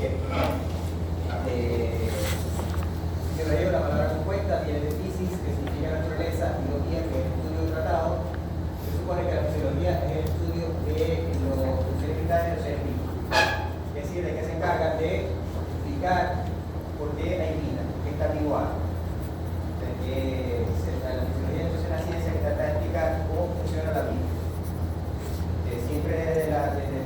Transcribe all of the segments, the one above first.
Bien. Se lo lleva la palabra compuesta, viene de Física, que significa naturaleza, biología, que es el estudio del tratado. Se supone que la fisiología es el estudio de los seres vitales y los seres vivos. Es decir, de que se encarga de explicar por qué hay vida, por qué está vivo algo. La fisiología entonces es una ciencia que trata de explicar cómo funciona la vida. Siempre desde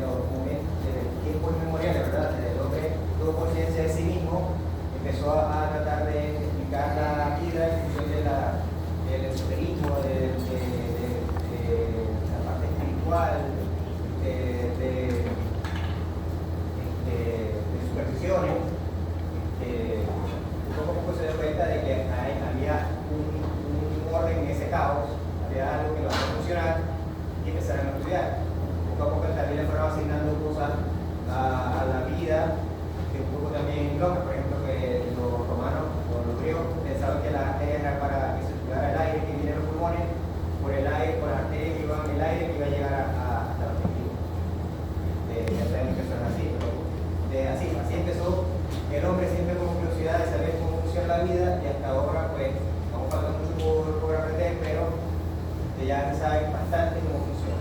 los momentos, desde tiempos inmemoriales, ¿verdad? Desde el hombre tuvo conciencia de sí mismo, empezó a tratar de explicar la vida en función del esoterismo, de la parte espiritual, de supersticiones. Poco a poco se dio cuenta de que había un orden en ese caos, había algo que lo hacía funcionar y empezaron a estudiar. Poco a poco también le fueron asignando cosas a la vida, que un poco también locas, por ejemplo, que los romanos o los griegos pensaban que la arteria era para que circulara el aire que viene a los pulmones, por el aire, por las arterias que iban el aire que iba a llegar hasta los tejidos. Ya saben que son así, pero así empezó el hombre siempre con curiosidad de saber cómo funciona la vida, y hasta ahora pues vamos faltando mucho por aprender, pero ya saben bastante cómo funciona.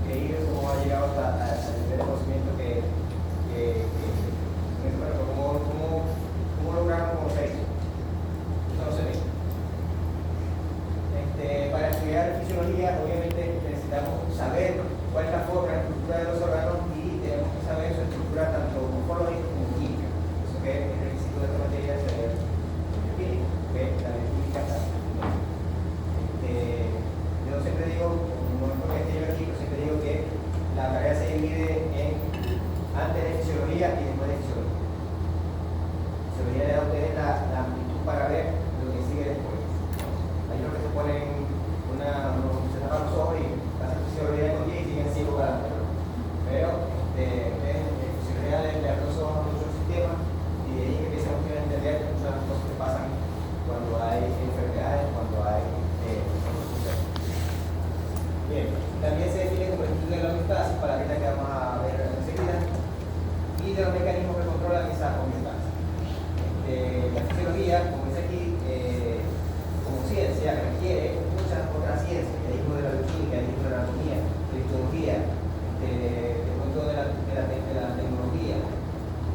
Increíble cómo ha llegado hasta el nivel de conocimiento bueno, cómo lograron cómo se hizo. No se ve. Para estudiar fisiología, obviamente necesitamos saber cuál es la forma, la estructura de los órganos, y tenemos que saber su estructura tanto morfológica como química. Eso que es el requisito de esta materia de saber química, que la química está. Yo siempre digo, no es porque esté yo aquí, pero siempre digo que la carrera se divide en antes de fisiología y después de fisiología. Fisiología le da a ustedes la amplitud para ver lo que sigue después. Hay unos que se ponen se tapan los ojos y hacen fisiología con 10 y siguen ciegos para adelante. Pero fisiología le abre los ojos a muchos sistemas, y de ahí que empezamos a entender muchas cosas que pasan cuando hay enfermedades, cuando hay bien, también se define como el estudio de la homeostasis, para que vamos a ver enseguida, y de los mecanismos que controlan esa homeostasis. La fisiología, como dice aquí, como ciencia, requiere muchas otras ciencias, el mismo de la bioquímica, el mismo de la anatomía, de la histología, de la tecnología,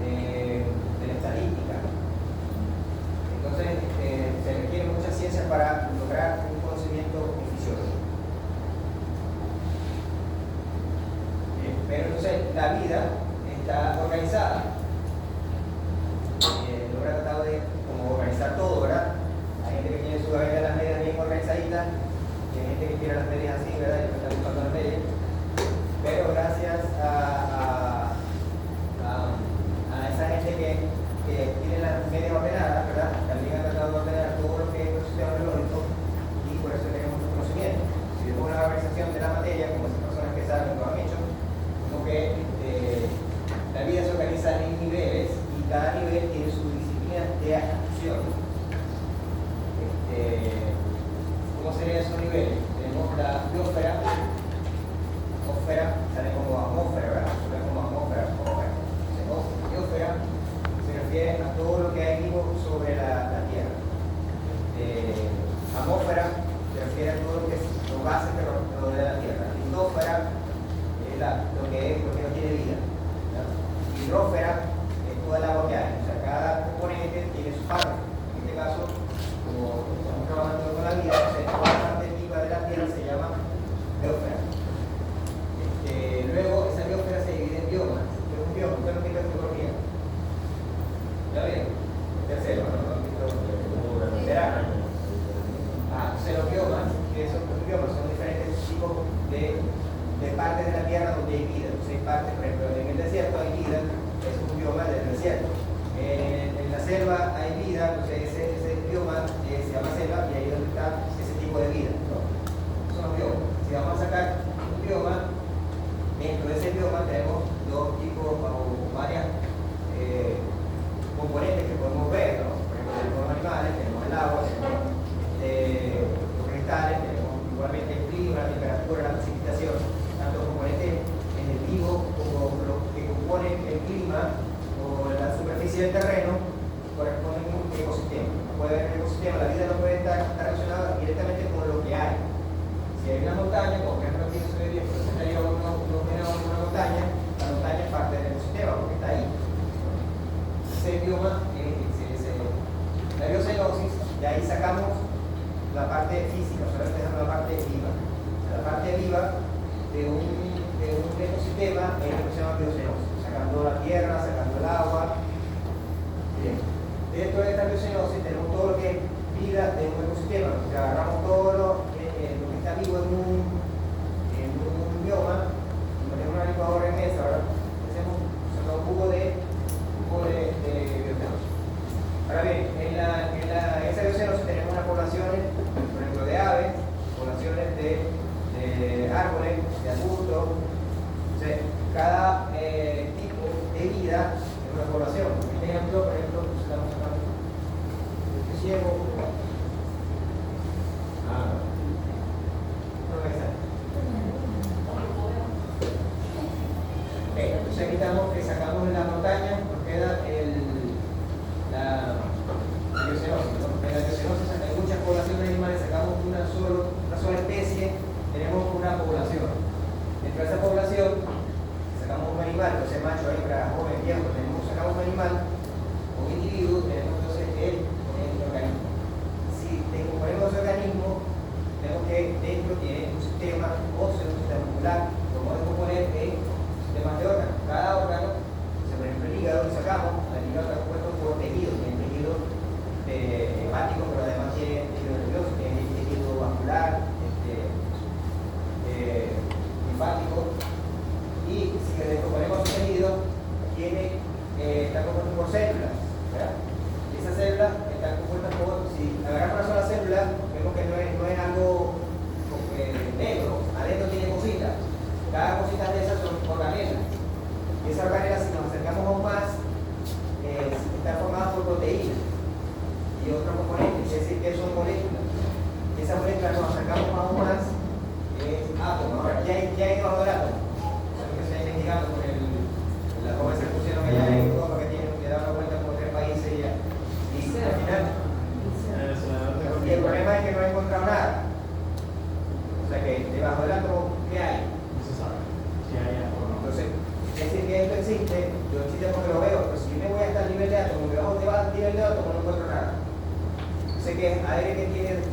de la estadística. Entonces, se requiere muchas ciencias para lograr un conocimiento en fisiología. Pero entonces la vida está organizada. Yo he tratado de como organizar todo, ¿verdad? Hay gente que tiene su gaveta de las medias bien organizaditas, y hay gente que tiene las medias así, ¿verdad? Y no está buscando las medias. Pero gracias a esa gente que tiene las medias ordenadas, ¿verdad? También han tratado de ordenar todo lo que es el sistema biológico, y por eso tenemos mucho conocimiento. Si vemos una organización de la materia, como esas personas que saben lo han hecho, que la vida se organiza en niveles, y cada nivel tiene su disciplina de acción. ¿Cómo serían esos niveles? Tenemos la biosfera, atmósfera, sale como atmósfera, ¿verdad? Sale como atmósfera. Biosfera se refiere a todo lo que hay vivo sobre la Tierra. Atmósfera se refiere a todo lo que es los gases que rodean la Tierra. Litosfera es lo que no tiene vida. Hidrósfera es toda el agua que hay. O sea, cada componente tiene su parte. En este caso, como estamos trabajando con la vida, toda la parte viva de la Tierra se llama biosfera. Luego, esa biosfera se divide en biomas. ¿Qué es un bioma? ¿Usted no tiene geografía? ¿Ya ven? Tercero, ¿no? Verá. Entonces los biomas, que son los biomas, son diferentes tipos de partes de la Tierra donde hay vida. Entonces hay partes, por ejemplo, en el desierto hay vida, es un bioma del desierto. En la selva hay vida, entonces ese bioma se llama selva, y ahí donde está se superficie del terreno corresponde a un ecosistema. No puede haber un ecosistema, la vida no puede estar relacionada directamente con lo que hay. Si hay una montaña, como por ejemplo aquí no se ve bien, pero si estaría una montaña, la montaña es parte del ecosistema porque está ahí. Ese bioma, la biocenosis, de ahí sacamos la parte física, solamente dejamos la parte viva. La parte viva de un ecosistema es lo que se llama biocenosis, sacando la tierra, sacando el agua. Bien. Dentro de esta biocenosis tenemos todo lo que es vida de un ecosistema. O sea, agarramos todo lo que está vivo en un bioma, y ponemos una licuadora en esa, ¿verdad? Hacemos un jugo de biocenosis. Ahora bien, en esa biocenosis tenemos unas poblaciones, por ejemplo, de aves, poblaciones de árboles, de arbustos. Entonces, cada tipo de vida es una población. Este ejemplo, por ejemplo, estamos sacando este ciervo. No me sale. Entonces aquí estamos que sacamos en la montaña, nos queda la biocenosis, ¿no? En la biocenosis hay muchas poblaciones de animales, sacamos una sola especie, tenemos una población. Dentro de esa población sacamos un animal, entonces macho, hembra, joven, viejo, sacamos un animal, un individuo, tenemos entonces el organismo. Si descomponemos ese organismo, vemos que dentro tiene un sistema óseo, un sistema muscular, lo podemos descomponer en sistemas de órganos. Cada órgano, por ejemplo el hígado, lo sacamos, el hígado está compuesto por tejidos, tiene tejido hepático, pero además tiene tejido nervioso, tiene tejido vascular, linfático, y si le descomponemos su tejido, está compuesto por células, ¿verdad? Y esas células están compuestas por, si agarramos una sola célula, vemos que no es algo negro, adentro tiene cositas, cada cosita de esas son organelas, y esas organelas, si nos acercamos aún más, están formadas por proteínas y otros componentes, es decir, que son moléculas. Y esas moléculas nos acercamos aún más, es átomo. Ahora, ya hay debajo del átomo, eso es lo que se está investigando con la joven se pusieron allá en Europa que dan una vuelta por 3 países y al final. Y el problema es que no he encontrado nada. O sea que debajo del átomo, ¿qué hay? No se sabe si hay algo o no. Entonces, es decir que esto existe, yo existe porque lo veo, pero si yo me voy hasta el nivel de átomo, me bajo al nivel de átomo, no encuentro nada. Sé que es aire que tiene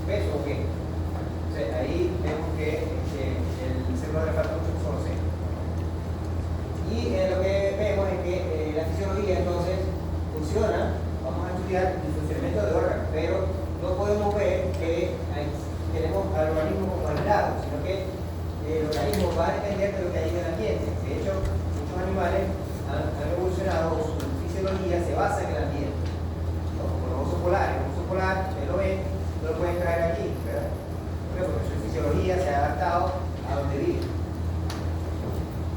peso o qué. Entonces ahí vemos que el cerebro le falta mucho conocer. Y lo que vemos es que la fisiología entonces funciona, vamos a estudiar el funcionamiento de órganos, pero no podemos ver que tenemos al organismo como aislado, sino que el organismo va a depender de lo que hay en el ambiente. De hecho, muchos animales han evolucionado, su fisiología se basa en el ambiente. ¿No? Como los osos polares. El oso polar, usted lo ve, no lo pueden traer aquí, ¿verdad? Porque su fisiología se ha adaptado a donde vive.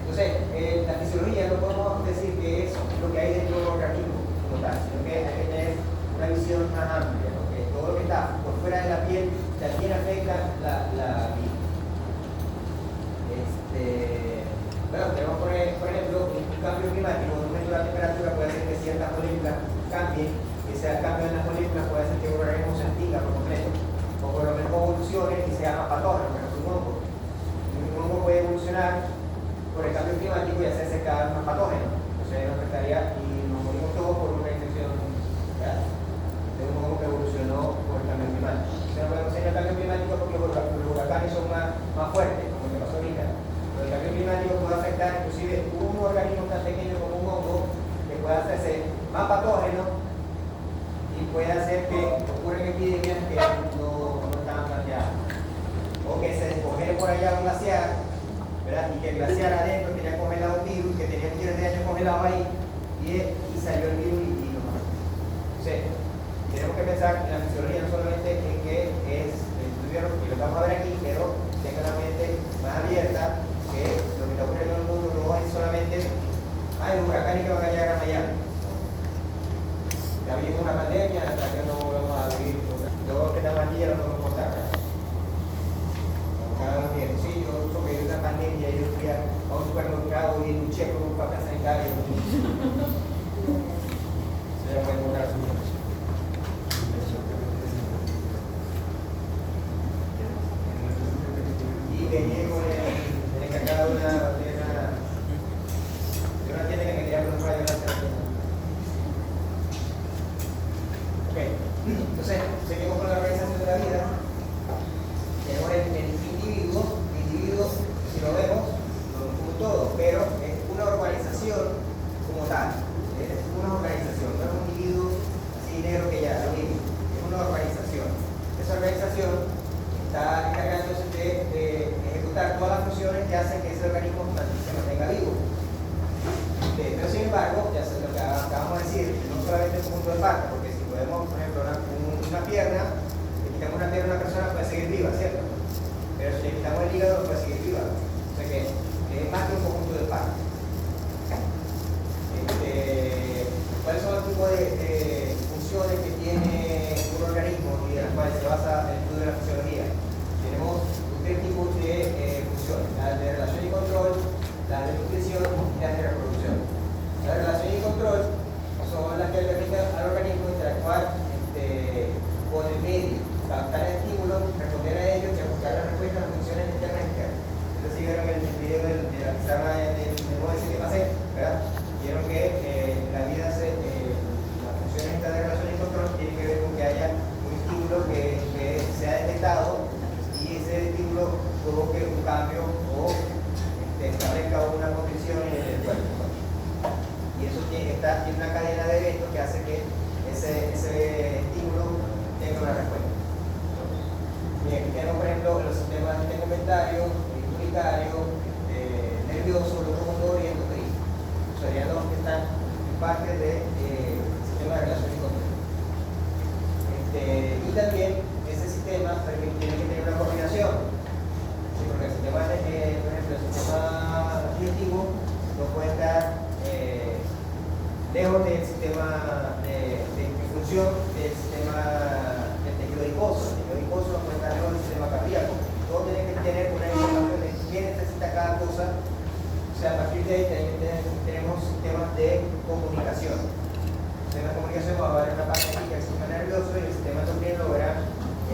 Entonces, la fisiología no podemos decir que es lo que hay dentro del organismo como tal, sino que hay que tener una visión más amplia, ¿no? Que todo lo que está por fuera de la piel también afecta la vida. Bueno, tenemos por ejemplo un cambio climático, un aumento de la temperatura puede hacer que ciertas moléculas cambien, que sea el cambio en las moléculas puede hacer que un organismo se extinga por completo, o por lo menos evolucione y sea más patógeno, pero es un hongo. Un hongo puede evolucionar por el cambio climático y hacerse cada vez más patógeno. Entonces nos afectaría y nos morimos todos por una infección, ¿verdad? De un hongo que evolucionó por el cambio climático. Entonces no podemos enseñar el cambio climático porque los huracanes son más fuertes, como el que pasó ahorita. Pero el cambio climático puede afectar inclusive un organismo tan pequeño como un hongo que puede hacerse más patógeno y puede hacer que ocurran epidemias que no estaban planteadas. O que se descongele por allá un glaciar, ¿verdad? Y que el glaciar adentro tenía congelado un virus que tenía millones de años congelado ahí y salió el virus y lo mató. Entonces, tenemos que pensar en la fisiología no solamente en que es estudiar lo que vamos a ver aquí, pero tenga la mente más abierta, que lo que está ocurriendo en el mundo no es solamente hay un huracán y que van a llegar a Miami. Ya vimos una pandemia hasta que no vamos a vivir. Luego que estamos aquí ya no podemos contar. Cada uno tiene, sí, yo uso que hay una pandemia y yo fui a un supermercado y luché por un papel sanitario. embargo, ya sé lo que acabamos de decir, no solamente un punto de parte, porque si podemos, por ejemplo, una pierna, le quitamos una pierna a una persona, puede seguir viva, ¿cierto? Pero si le quitamos el hígado, no puede seguir viva. O sea que es más que un conjunto de partes. ¿Cuáles son los tipos de funciones que tiene un organismo y de las cuales se basa el estudio de la fisiología? Tenemos tres tipos de funciones: las de relación y control, las de nutrición y las de reproducción. Las de relación y control son las que permiten al organismo interactuar con el medio, captar estímulos, responder a ellos y buscar las respuestas a funciones internas y externas. Entonces, si vieron el video de la pizarra del ese que pasé, ¿verdad? Vieron que la vida las funciones de relación y control tienen que ver con que haya un estímulo que sea detectado y ese estímulo provoque un cambio o establezca una condición en el cuerpo. Y eso tiene una cadena de eventos que hace que ese estímulo tenga una respuesta. Bien, aquí tenemos, por ejemplo, los sistemas tegumentario, inmunitario, nervioso, locomotor y endocrino. Serían los que están en parte del sistema de relación y control. Y también ese sistema tiene que tener una coordinación. Sí, porque el sistema, por ejemplo, el sistema digestivo no puede estar lejos del sistema de función del sistema del tejido adiposo. El tejido adiposo no puede estar lejos del sistema cardíaco. Todo tiene que tener una información de qué necesita cada cosa. O sea, a partir de ahí tenemos sistemas de comunicación. El sistema de comunicación va a haber una parte aquí que es el sistema nervioso y el sistema endocrino lo verán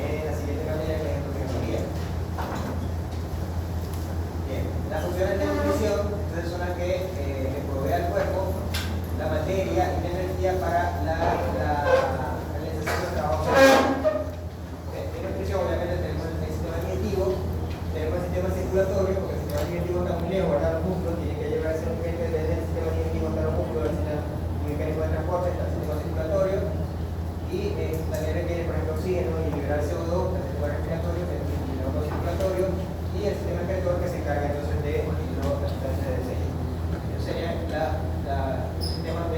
en la siguiente manera, que es endocrinología. Bien, las funciones de nutrición entonces son las que le provee al cuerpo la materia y la energía para la realización del trabajo. En nutrición obviamente tenemos el sistema digestivo, tenemos el sistema circulatorio, porque el sistema digestivo está muy lejos, ¿verdad? Los músculos tienen que llevar ese nutriente desde el sistema digestivo hasta los músculos, el mecanismo de transporte está el sistema circulatorio y también requiere, por ejemplo, oxígeno y liberar CO2, el sistema respiratorio, el sistema circulatorio y el sistema excretor que se encarga entonces de la sustancia del sello. Esos serían los sistemas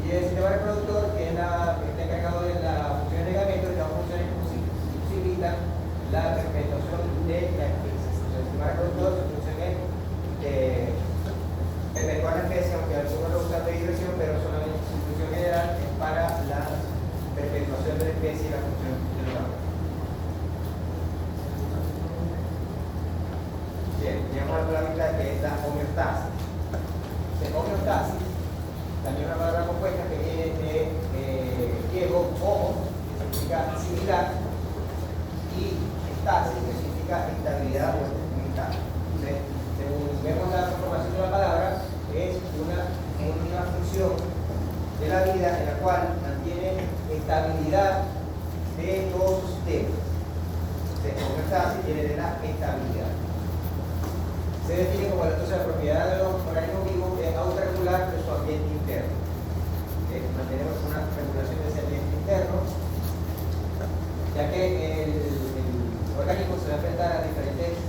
y el sistema reproductor, que está encargado de las funciones de gametos y las funciones que posibilitan la fermentación de la especie. El sistema reproductor, su función es perpetuar la especie, aunque algunos lo usan de diversión, pero solamente su función general es para la perpetuación de la especie y la función del gamete. Bien, llegamos a la mitad, que es la homeostasis. Homeostasis, también una palabra compuesta que viene de griego homo, que significa similar, y estasis, que significa estabilidad o unidad. Según vemos la transformación de la palabra, es una función de la vida en la cual mantiene estabilidad de todo su sistema. Homeostasis viene de la estabilidad. Se define como entonces la propiedad de los organismos vivos es autorregular de su ambiente interno. Mantenemos una regulación de ese ambiente interno, ya que el organismo se va a enfrentar a diferentes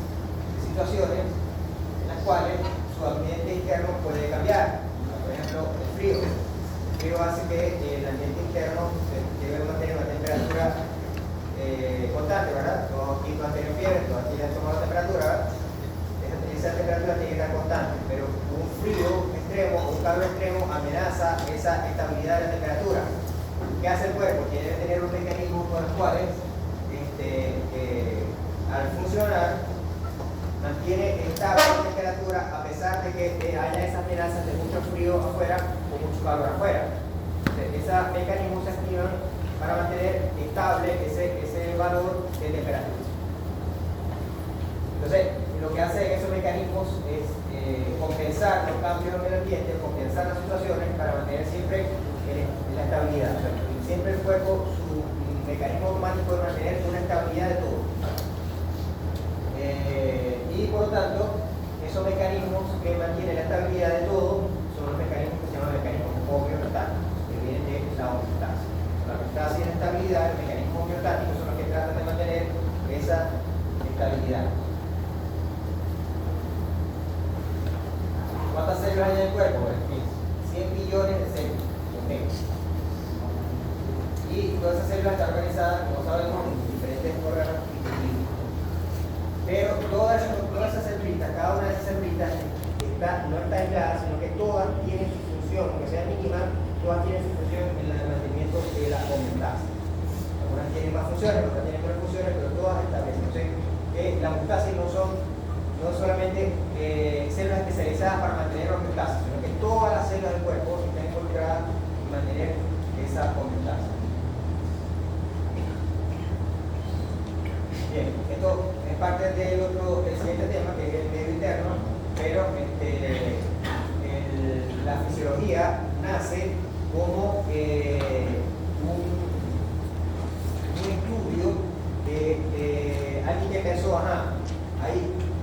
situaciones en las cuales su ambiente interno puede cambiar. Por ejemplo, el frío. El frío hace que el ambiente interno debe mantener una temperatura constante, ¿verdad? Todos aquí no han tenido fiebre, todos aquí han tomado temperatura, ¿verdad? Esa temperatura tiene que estar constante, pero un frío extremo o un calor extremo amenaza esa estabilidad de la temperatura. ¿Qué hace el cuerpo? Tiene que tener un mecanismo con los cuales al funcionar mantiene estable la temperatura a pesar de que haya esas amenazas de mucho frío afuera o mucho calor afuera. Entonces, esos mecanismos se activan para mantener estable ese valor de temperatura. Entonces, lo que hacen esos mecanismos es compensar los cambios en el ambiente, compensar las situaciones para mantener siempre la estabilidad. O sea, siempre el cuerpo, su mecanismo automático de mantener una estabilidad de todo. Y por lo tanto, esos mecanismos que mantienen la estabilidad de todo son los mecanismos que se llaman mecanismos homeostáticos, que vienen de la homeostasis. La homeostasis y la estabilidad, los mecanismos homeostáticos son los que tratan de mantener esa estabilidad. células hay en el cuerpo? 100 billones de células. ¿Ok? Y todas esas células están organizadas, como sabemos, en diferentes órganos distintos. Pero todas esas celulitas, cada una de esas celulitas no está aislada, sino que todas tienen su función, aunque sea mínima, todas tienen su función en el mantenimiento de la homeostasis. Algunas tienen más funciones, otras tienen menos funciones, pero todas establecen. Entonces, la homeostasis no solamente células especializadas para mantener la homeostasis, sino que todas las células del cuerpo están involucradas en mantener esa homeostasis. Bien, esto es parte del siguiente tema, que es el medio interno, pero la fisiología nace como un estudio de alguien que pensó, hay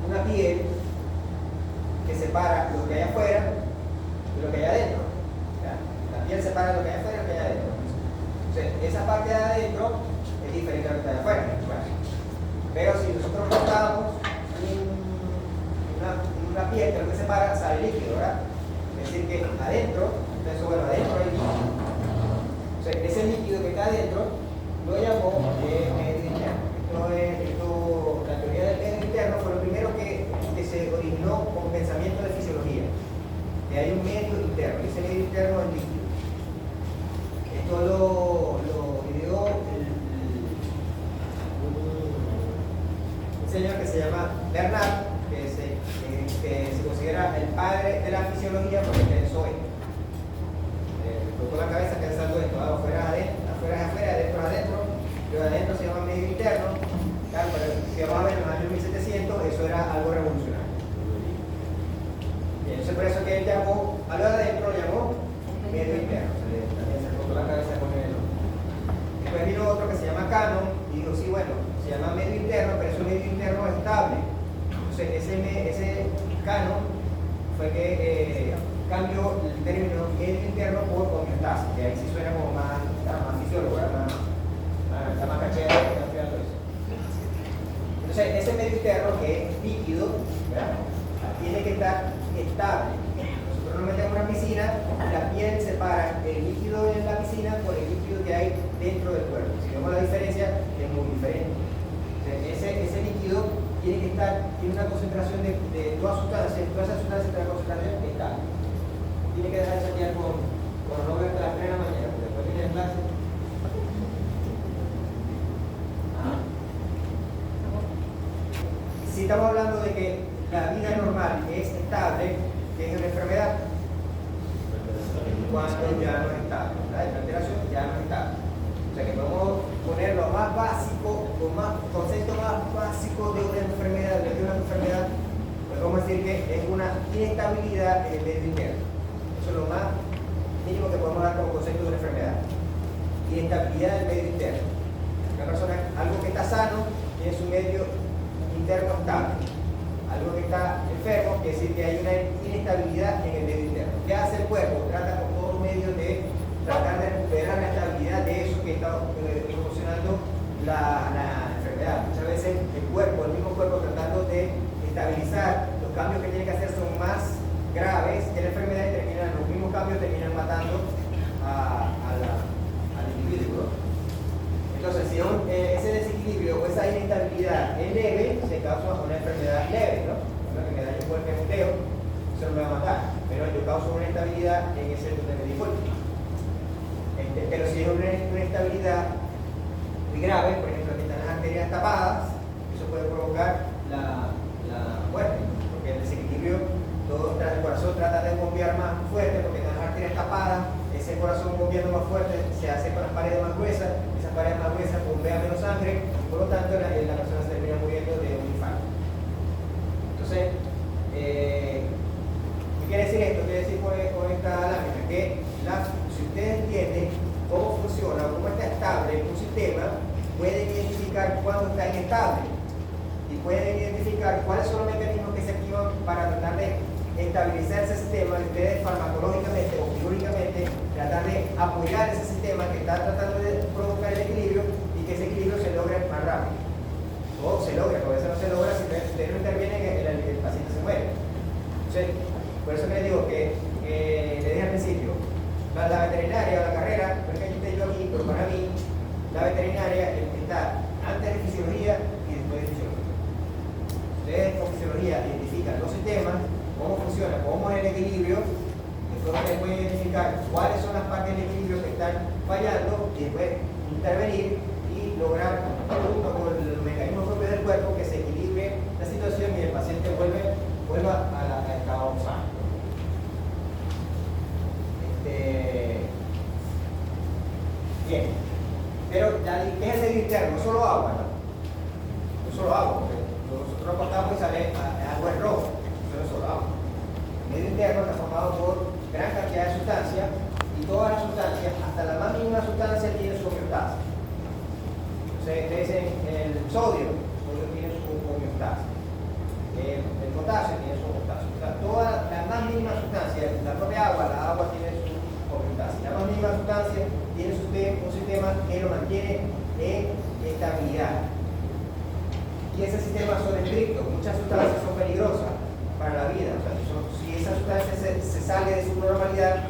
una piel que separa lo que hay afuera y lo que hay adentro. ¿Ya? La piel separa lo que hay afuera y lo que hay adentro. Entonces, esa parte de adentro es diferente a lo que está afuera. Pero si nosotros cortamos una piel que lo que separa, sale líquido, ¿verdad? Es decir, que adentro, adentro hay líquido. Entonces, ese líquido que está adentro lo llamó medio interno. La teoría del medio interno fue lo primero que se originó con pensamiento de fisiología. Que hay un medio interno, y ese medio interno es líquido. Esto lo ideó un señor que se llama Bernard, que se considera el padre de la fisiología porque pensó esto. Tocó la cabeza pensando esto, afuera es afuera, adentro es adentro, pero adentro se llama medio interno. Claro, pero si vamos a ver en los años 1700, eso era algo revolucionario. Bien, entonces por eso que él llamó a lo de adentro, lo llamó medio interno. También se tocó la cabeza con él. Después vino otro que se llama canon y dijo, sí, bueno, se llama medio interno, pero ese medio interno es estable. Entonces ese canon fue que cambió el término medio interno por homeostasis, que ahí sí suena como más fisiólogo, está más cachera que está estudiando eso. Entonces ese medio interno que es líquido, ¿verdad? Tiene que estar estable. Nosotros nos metemos en una piscina y la piel separa el líquido en la piscina por el líquido que hay dentro del cuerpo. Si vemos la diferencia, es muy diferente. Ese líquido tiene una concentración de todas esas sustancias de la concentración estable. Tiene que dejar de chatear con Robert a las 3 de la mañana, porque después viene clase. Si estamos hablando de que la vida normal es estable, que es una enfermedad, cuando ya no es estable, la alteración ya no es estable. O sea que podemos poner lo más básico, concepto más básico de una enfermedad, pues vamos a decir que es una inestabilidad en el medio interno. Eso es lo más mínimo que podemos dar como concepto de una enfermedad. Inestabilidad del medio interno. Una persona, algo que está sano, tiene su medio interno estable. Algo que está enfermo, quiere decir que hay una inestabilidad en el medio interno. ¿Qué hace el cuerpo? Trata con todos los medios de tratar de recuperar la estabilidad de eso que está proporcionando la enfermedad. Muchas veces el mismo cuerpo tratando de estabilizar, los cambios que tiene que hacer son más graves que la enfermedad y los mismos cambios terminan matando al individuo. Entonces, si ese desequilibrio o esa inestabilidad es leve, se causa una enfermedad leve, ¿no? Una que me daña un buen pemuteo, eso no me va a matar, pero yo causo una inestabilidad en ese default. Pero si es una inestabilidad muy grave, por ejemplo, que están las arterias tapadas, eso puede provocar la muerte, porque el desequilibrio, el corazón trata de bombear más fuerte porque están las arterias tapadas, ese corazón bombeando más fuerte se hace con las paredes más gruesas, esas paredes más gruesas bombean menos sangre, y por lo tanto la persona se termina muriendo de un infarto. Entonces, ¿qué quiere decir esto? Quiere decir con esta lámina que si ustedes entienden cómo funciona o cómo está estable un sistema, pueden identificar cuándo está inestable y pueden identificar cuáles son los mecanismos que se activan para tratar de estabilizar ese sistema y ustedes farmacológicamente o quirúrgicamente tratar de apoyar ese sistema que está tratando de provocar el equilibrio y que ese equilibrio se logre más rápido. O se logra, porque a veces no se logra, si ustedes no intervienen, el paciente se muere. Entonces, Por eso que les digo que, le dije al principio, la veterinaria o la carrera, no es que yo esté yo aquí, pero para mí, la veterinaria está antes de fisiología y después de fisiología. Ustedes con fisiología identifican los sistemas, cómo funciona, cómo es el equilibrio, después ustedes pueden identificar cuáles son las partes del equilibrio que están fallando y después intervenir y lograr, junto con el mecanismo propio del cuerpo, que se equilibre la situación y el paciente vuelva al estado sano. Bien, pero ¿qué es el seguir interno? No solo agua, ¿no? No solo agua, porque nosotros lo cortamos y sale agua en rojo, eso no es solo agua. El medio interno está formado por gran cantidad de sustancias y todas las sustancias, hasta la más mínima sustancia, tiene su homeostasis. Entonces, ustedes dicen el sodio tiene su homeostasis, el potasio tiene su homeostasis. O sea, toda la más mínima sustancia, la propia agua, la agua tiene su homeostasis. La más mínima sustancia tiene un sistema que lo mantiene en estabilidad. Y esos sistemas son estrictos. Muchas sustancias son peligrosas para la vida. O sea, si esa sustancia se sale de su normalidad,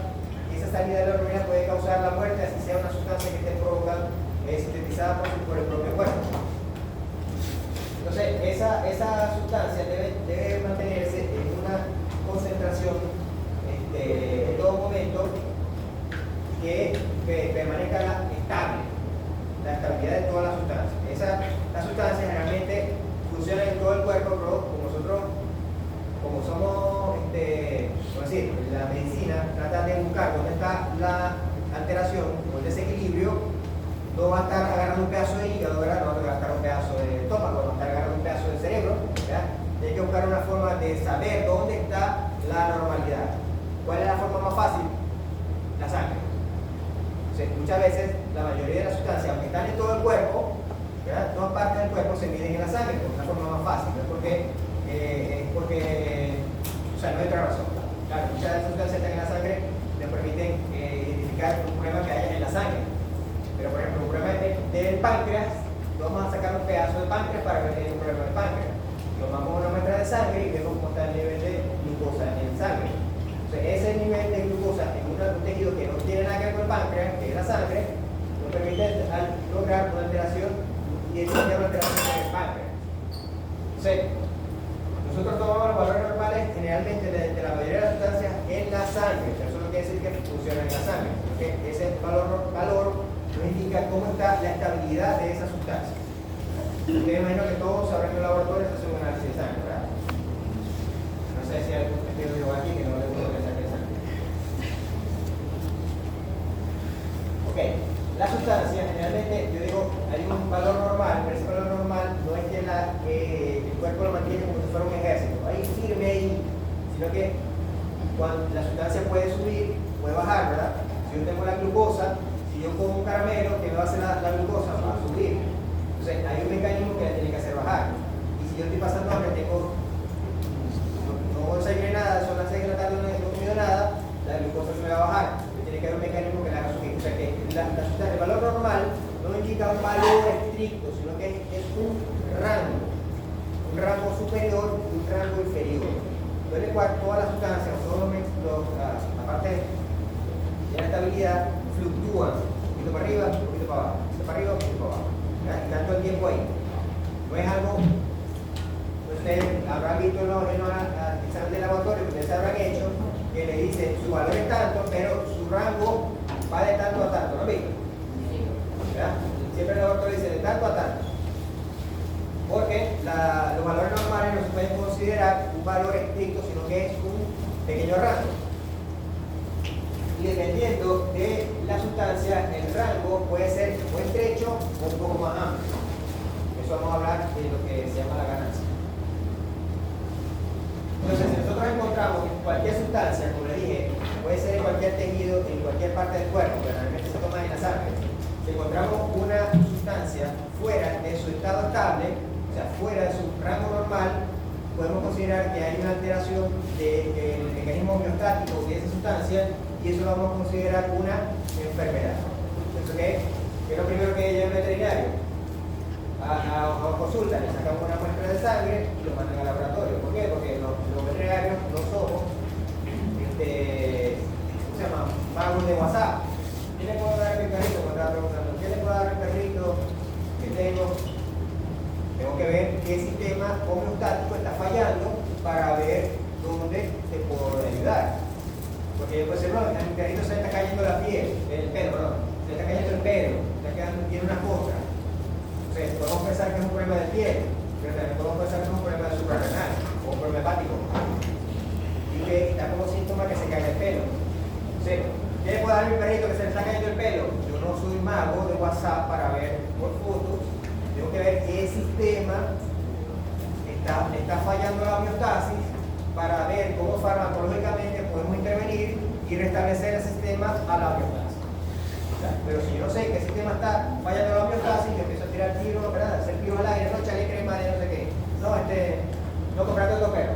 esa salida de la normalidad puede causar la muerte, así sea una sustancia que esté provocada, sintetizada por el propio cuerpo. Entonces, esa sustancia debe mantenerse en una concentración en todo momento que permanezca estable, la estabilidad de todas las sustancias. Las sustancias generalmente funcionan en todo el cuerpo, pero como somos, ¿cómo decir? La medicina trata de buscar dónde está la alteración o el desequilibrio. No va a estar agarrando un pedazo de hígado, ¿verdad? No va a agarrar un pedazo de estómago, no va a estar agarrando un pedazo de cerebro, ¿verdad? Hay que buscar una forma de saber dónde está la normalidad. ¿Cuál es la forma más fácil? La sangre. Entonces, muchas veces la mayoría de las sustancias, aunque están en todo el cuerpo, ¿verdad? Todas partes del cuerpo se miden en la sangre, por una forma más fácil, ¿no? O sea, no hay otra razón. Claro, muchas de las sustancias que están en la sangre nos permiten identificar un problema que haya en la sangre. Pero, por ejemplo, un problema del páncreas, vamos a sacar un pedazo de páncreas para ver si hay un problema del páncreas. Tomamos una muestra de sangre y vemos cómo está el nivel de glucosa en sangre. Entonces, ese nivel de glucosa en un tejido que no tiene nada que ver con el páncreas, que es la sangre, nos permite lograr una alteración y identificar una alteración en el páncreas. Entonces, nosotros tomamos los valores normales generalmente de la mayoría de las sustancias en la sangre. Eso no quiere decir que funcionan en la sangre, porque ese valor nos indica cómo está la estabilidad de esa sustancia. Yo me imagino que todos sabrán que en el laboratorio se hace un análisis de sangre, ¿verdad? No sé si hay algún testigo aquí que no le gusta que saque sangre. Ok, la sustancia generalmente, yo digo, hay un valor normal, pero ese valor normal no es que el cuerpo lo mantiene como si fuera un ejército, ahí firme ahí, sino que cuando la sustancia puede subir, puede bajar, ¿verdad? Si yo tengo la glucosa, si yo como un caramelo, ¿qué me va a hacer la glucosa? Va a subir. Entonces, hay un mecanismo que la tiene que hacer bajar. Y si yo estoy pasando hambre, no desayuné nada, son las 6 de la tarde, no he comido nada, la glucosa se me va a bajar. Tiene que haber un mecanismo que la haga subir. O sea que el valor normal no indica un valor estricto, sino que es un rango superior y un rango inferior. Entonces, todas las sustancias, la parte de la estabilidad, fluctúan un poquito para arriba, un poquito para abajo, un poquito para arriba, un poquito para abajo. Están todo el tiempo ahí. No es algo, ustedes habrán visto en los exámenes de laboratorio que ustedes habrán hecho, que le dice su valor es tanto, pero su rango va de tanto a tanto, ¿no han visto? ¿Verdad? Siempre el laboratorio dice de tanto a tanto. Porque los valores normales no se pueden considerar un valor estricto, sino que es un pequeño rango. Y dependiendo de la sustancia, el rango puede ser o estrecho o un poco más amplio. Eso vamos a hablar de lo que se llama la ganancia. Entonces, si nosotros encontramos que cualquier sustancia, como le dije, puede ser en cualquier tejido, en cualquier parte del cuerpo, que realmente se toma en la sangre, si encontramos una sustancia fuera de su estado estable, o sea, fuera de su rango normal, podemos considerar que hay una alteración del mecanismo homeostático de esa sustancia y eso lo vamos a considerar una enfermedad. ¿Eso qué es? ¿Qué es lo primero que lleva el veterinario? A consulta, le sacamos una muestra de sangre y lo mandan al laboratorio. ¿Por qué? Porque los veterinarios no somos de WhatsApp. ¿Qué le puedo dar a mi perrito? Cuando estaba preguntando, ¿qué le puedo dar a mi perrito que tengo? Tengo que ver qué sistema homeostático está fallando para ver dónde te puedo ayudar. Porque yo puedo decir, no, a mi perrito se le está cayendo la piel, el pelo, no, se le está cayendo el pelo, tiene una costra. Entonces, podemos pensar que es un problema de piel, pero también podemos pensar que es un problema de suprarrenal o un problema hepático. Y que da como síntoma que se caiga el pelo. Entonces, ¿qué le puedo dar a mi perrito que se le está cayendo el pelo? Yo no soy mago de WhatsApp para ver por fotos. Tengo que ver qué sistema está fallando la homeostasis para ver cómo farmacológicamente podemos intervenir y restablecer el sistema a la homeostasis. Pero si yo no sé qué sistema está fallando la homeostasis, yo empiezo a tirar tiros, ¿verdad? Hacer tiros al aire, no echarle crema de no sé qué. No, no comprate otro perro.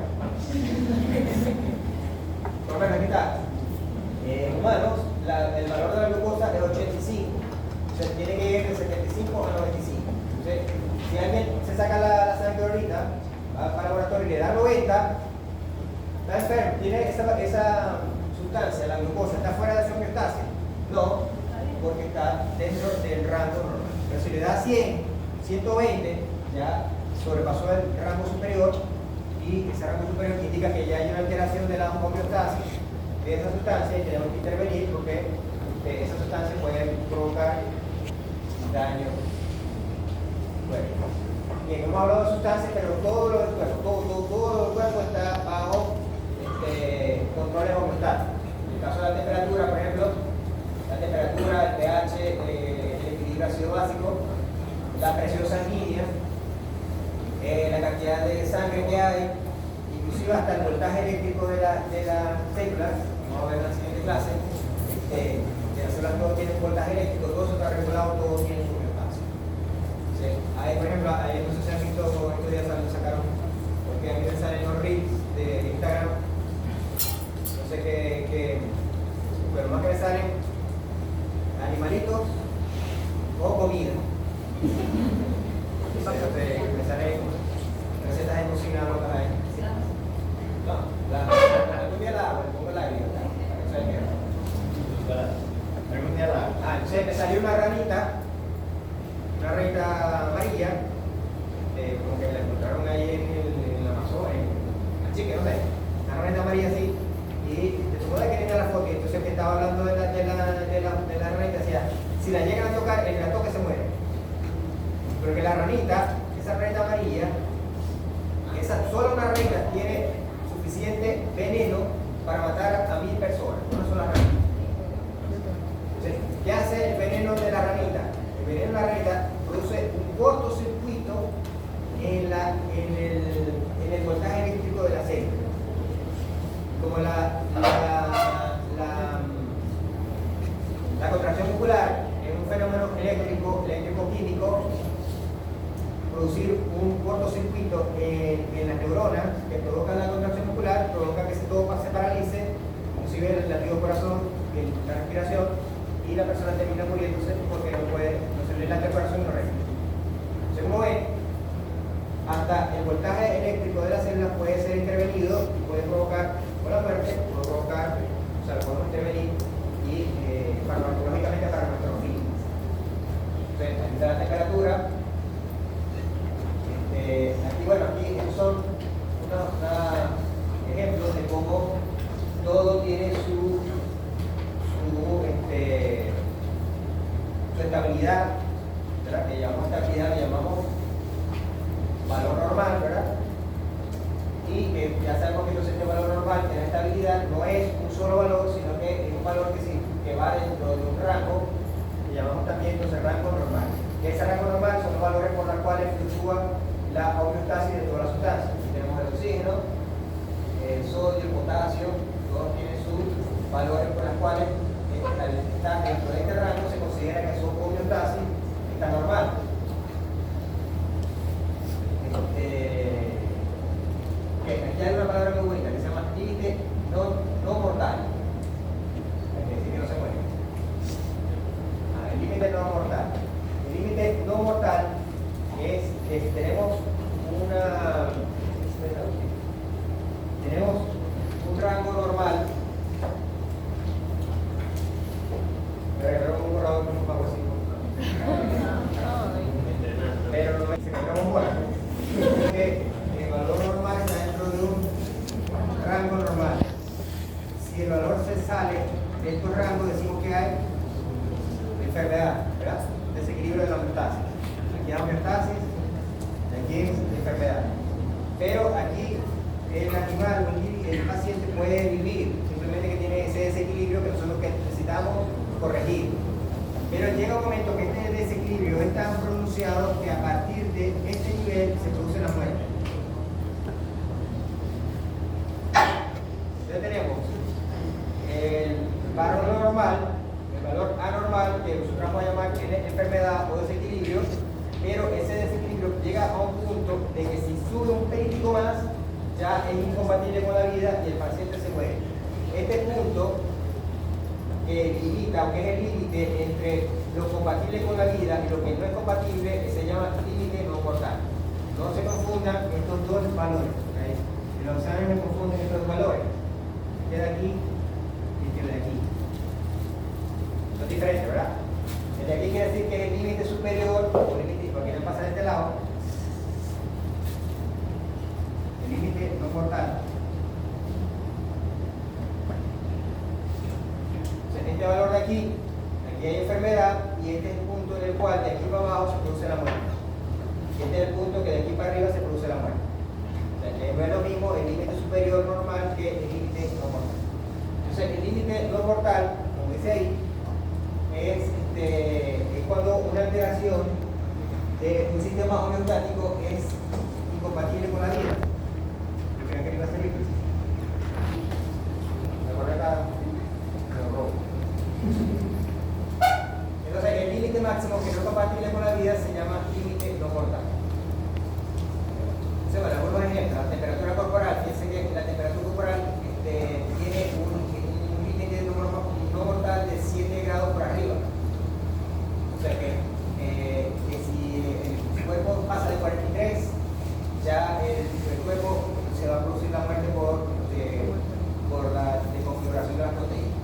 Por lo menos aquí está. En humanos, el valor de la glucosa es 85. Entonces tiene que ir de 75 a 95. Entonces, si alguien se saca la sangre ahorita, va para el laboratorio y le da 90, está enfermo, tiene esa sustancia, la glucosa, ¿está fuera de su homeostasis? No, porque está dentro del rango normal. Pero si le da 100, 120, ya sobrepasó el rango superior y ese rango superior indica que ya hay una alteración de la homeostasis de esa sustancia y tenemos que intervenir porque esa sustancia puede provocar daño. Bueno, bien, hemos hablado de sustancias, pero todo lo del cuerpo está bajo controles homeostáticos. En el caso de la temperatura, por ejemplo, la temperatura, el pH, el equilibrio ácido básico, la presión sanguínea, la cantidad de sangre que hay, inclusive hasta el voltaje eléctrico de las células, vamos a ver en la siguiente clase, las células todos tienen voltaje eléctrico, todo eso está regulado, todo tiene su homeostasis. Sí. Hay, por ejemplo, ahí no sé si han visto, estos días sacaron, porque a mí me salen los reels de Instagram, no sé qué, pero más que me salen animalitos o comida. Me salen recetas de cocina locas ahí. No, algún día la pongo en la vida, para que se vea. Algún día la. Entonces me salió una ranita amarilla, como que la encontraron ahí en el Amazonas, así que no sé, una ranita amarilla así, y te supongo que tenía la foto, y entonces el que estaba hablando de la ranita decía, si la llegan a tocar, el que la toque se muere. Pero que la ranita, esa ranita amarilla, solo una ranita tiene suficiente veneno para matar a 1000 personas, una sola ranita. Entonces, ¿qué hace el veneno de la ranita? El veneno de la ranita produce un cortocircuito en el voltaje eléctrico de la célula. Como la contracción muscular es un fenómeno eléctrico-químico, producir un cortocircuito en las neuronas que provocan la contracción muscular, provoca que todo se paralice, inclusive el latido del corazón, la respiración, y la persona termina muriéndose porque no se le late el corazón y no respira. Entonces, como ven, hasta el voltaje eléctrico de las células puede ser intervenido y puede provocar la muerte, puede provocar, o sea, lo podemos intervenir y farmacológicamente para nuestros fines. Entonces, aquí la temperatura. Aquí estos son unos ejemplos de cómo todo tiene su estabilidad, ¿verdad? Que llamamos estabilidad, le llamamos valor normal, ¿verdad? Y ya sabemos que entonces este valor normal, que la estabilidad no es un solo valor, sino que es un valor que va dentro de un rango, que llamamos también entonces rango normal. Y ese rango normal son los valores por los cuales fluctúa la homeostasis de todas las sustancias. Aquí tenemos el oxígeno, el sodio, el potasio, todos tienen sus valores por los cuales está dentro de este rango, se considera que su homeostasis está normal. Aquí hay una palabra muy bonita que se llama límite no mortal. Es decir, que no se muere. El límite no mortal. El límite no mortal es que tenemos un rango normal valor se sale de estos rangos, decimos que hay enfermedad, ¿verdad? Desequilibrio de la homeostasis. Aquí hay homeostasis, aquí es enfermedad. Pero aquí el animal, el paciente puede vivir, simplemente que tiene ese desequilibrio que nosotros necesitamos corregir. Pero llega un momento que este desequilibrio es tan pronunciado que a partir de este nivel se produce la muerte. Ya tenemos el valor normal, el valor anormal, que nosotros vamos a llamar enfermedad o desequilibrio, pero ese desequilibrio llega a un punto de que si sube un pelítico más, ya es incompatible con la vida y el paciente se muere. Este punto que limita, o que es el límite entre lo compatible con la vida y lo que no es compatible, se llama límite no mortal. No se confundan estos dos valores. ¿Okay? Si los exámenes me confunden estos valores, este de aquí y este de aquí. Son diferentes, ¿verdad? El de aquí quiere decir que es el límite superior, o límite, porque no pasa de este lado, el límite no mortal. Este valor de aquí hay enfermedad y este es el punto en el cual de aquí para abajo se produce la muerte. Y este es el punto que de aquí para arriba se produce la muerte. O sea, que no es lo mismo el límite superior normal que el límite no mortal. Entonces, el límite no mortal, como dice ahí, es cuando una alteración de un sistema homeostático es incompatible con la vida. Yo creo que iba a ser difícil. ¿Me acuerdo acá? Entonces, el límite máximo que no es compatible con la vida se llama límite no mortal. Entonces, bueno, algunos ejemplos. La temperatura corporal, fíjense que la temperatura corporal tiene un límite no mortal de 7 grados por arriba. O sea que si el cuerpo pasa de 43, ya el cuerpo se va a producir la muerte por la deconfiguración de las proteínas.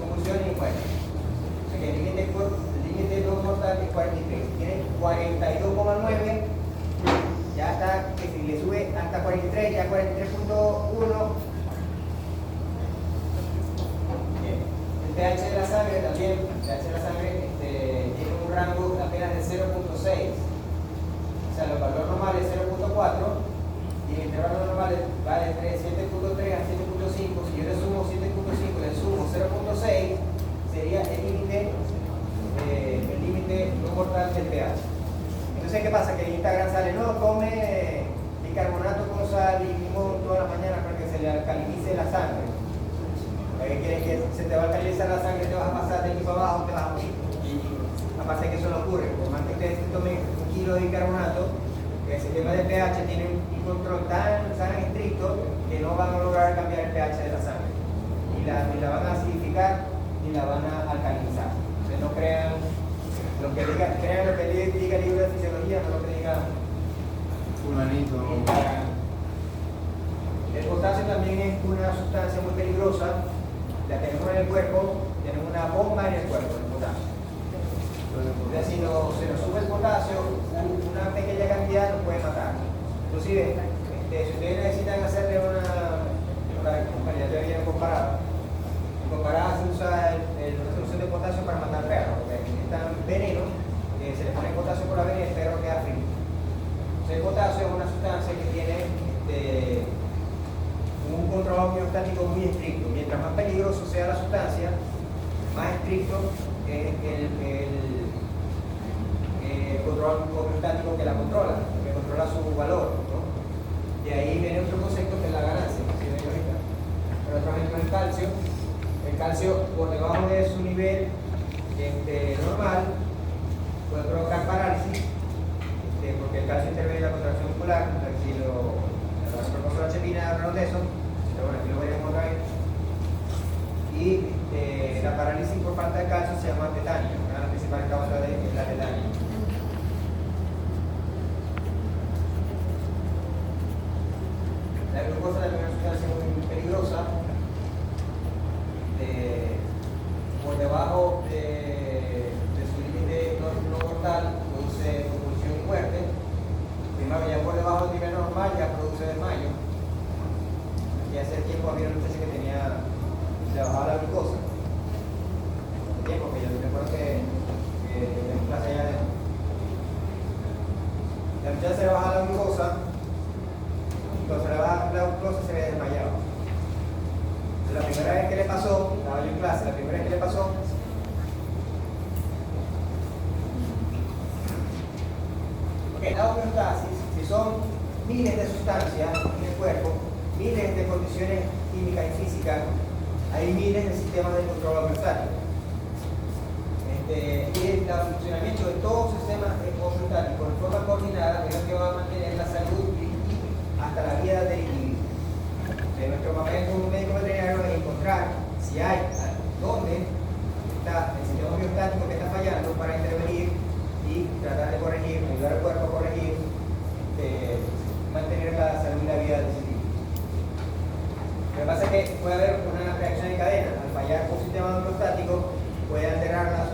Convulsión y muerte. O sea que el límite no mortal es 43. Si tiene 42,9, ya está, que si le sube hasta 43, ya 43.1. El pH de la sangre también, el pH de la sangre tiene un rango apenas de 0.6. O sea, los valores normales 0.4 y el intervalo normal va de 7.3 a 7.5. Si yo le sumo 7.5, le sumo 0.6, sería el límite no mortal del pH. Entonces, ¿qué pasa? Que en Instagram sale, no, come bicarbonato con sal y limón toda la mañana para que se le alcalinice la sangre. ¿Qué quieres que se te va a alcalinizar la sangre? Te vas a pasar de aquí para abajo, te vas a morir. Y aparte que eso no ocurre, por más que ustedes tomen 1 kilo de bicarbonato, el sistema de pH tiene un control tan estricto que no van a lograr cambiar el pH de la sangre. Ni la van a acidificar ni la van a alcalinizar. Entonces no crean lo que diga el libro de fisiología, no lo que diga Fulanito. El potasio también es una sustancia muy peligrosa. La tenemos en el cuerpo, tenemos una bomba en el cuerpo, el potasio. Entonces, si se nos sube el potasio, una pequeña cantidad nos puede matar. Inclusive, si ustedes necesitan hacerle una compañía de bien comparada, en comparada se usa una solución de potasio para matar perros, porque es tan veneno que se le pone potasio por la vena y el perro queda frío. Entonces, el potasio es una sustancia que tiene un control homeostático muy estricto. Mientras más peligroso sea la sustancia, más estricto es el control homeostático que la controla, que controla su valor, ¿no? De ahí viene otro concepto que es la ganancia, ¿no? Pero otro ejemplo es el calcio. El calcio por debajo de su nivel normal puede provocar parálisis, porque el calcio interviene en la contracción muscular. Aquí la profesora Chepina hablaron de eso, pero bueno, aquí lo veremos otra vez. Y la parálisis por falta de calcio se llama tetania. Una de las principales causas es la tetania. La glucosa es una sustancia muy peligrosa. Por debajo de su límite no mortal produce convulsión y muerte. Primero, ya por debajo del nivel normal ya produce desmayo. Y hace tiempo había una muchacha que tenía La primera vez que le pasó, estaba yo en clase, la primera vez que le pasó, la homeostasis, si son miles de sustancias en el cuerpo, miles de condiciones químicas y físicas, hay miles de sistemas de control homeostático. Y el funcionamiento de todo sistema homeostático en forma coordinada es lo que va a mantener la salud y hasta la vida del individuo. Nuestro papel como médico veterinario es encontrar si hay dónde está el sistema homeostático que está fallando para intervenir y tratar de corregir, ayudar al cuerpo a corregir, mantener la salud y la vida del individuo. Lo que pasa es que puede haber una reacción en cadena. Al fallar un sistema homeostático puede alterar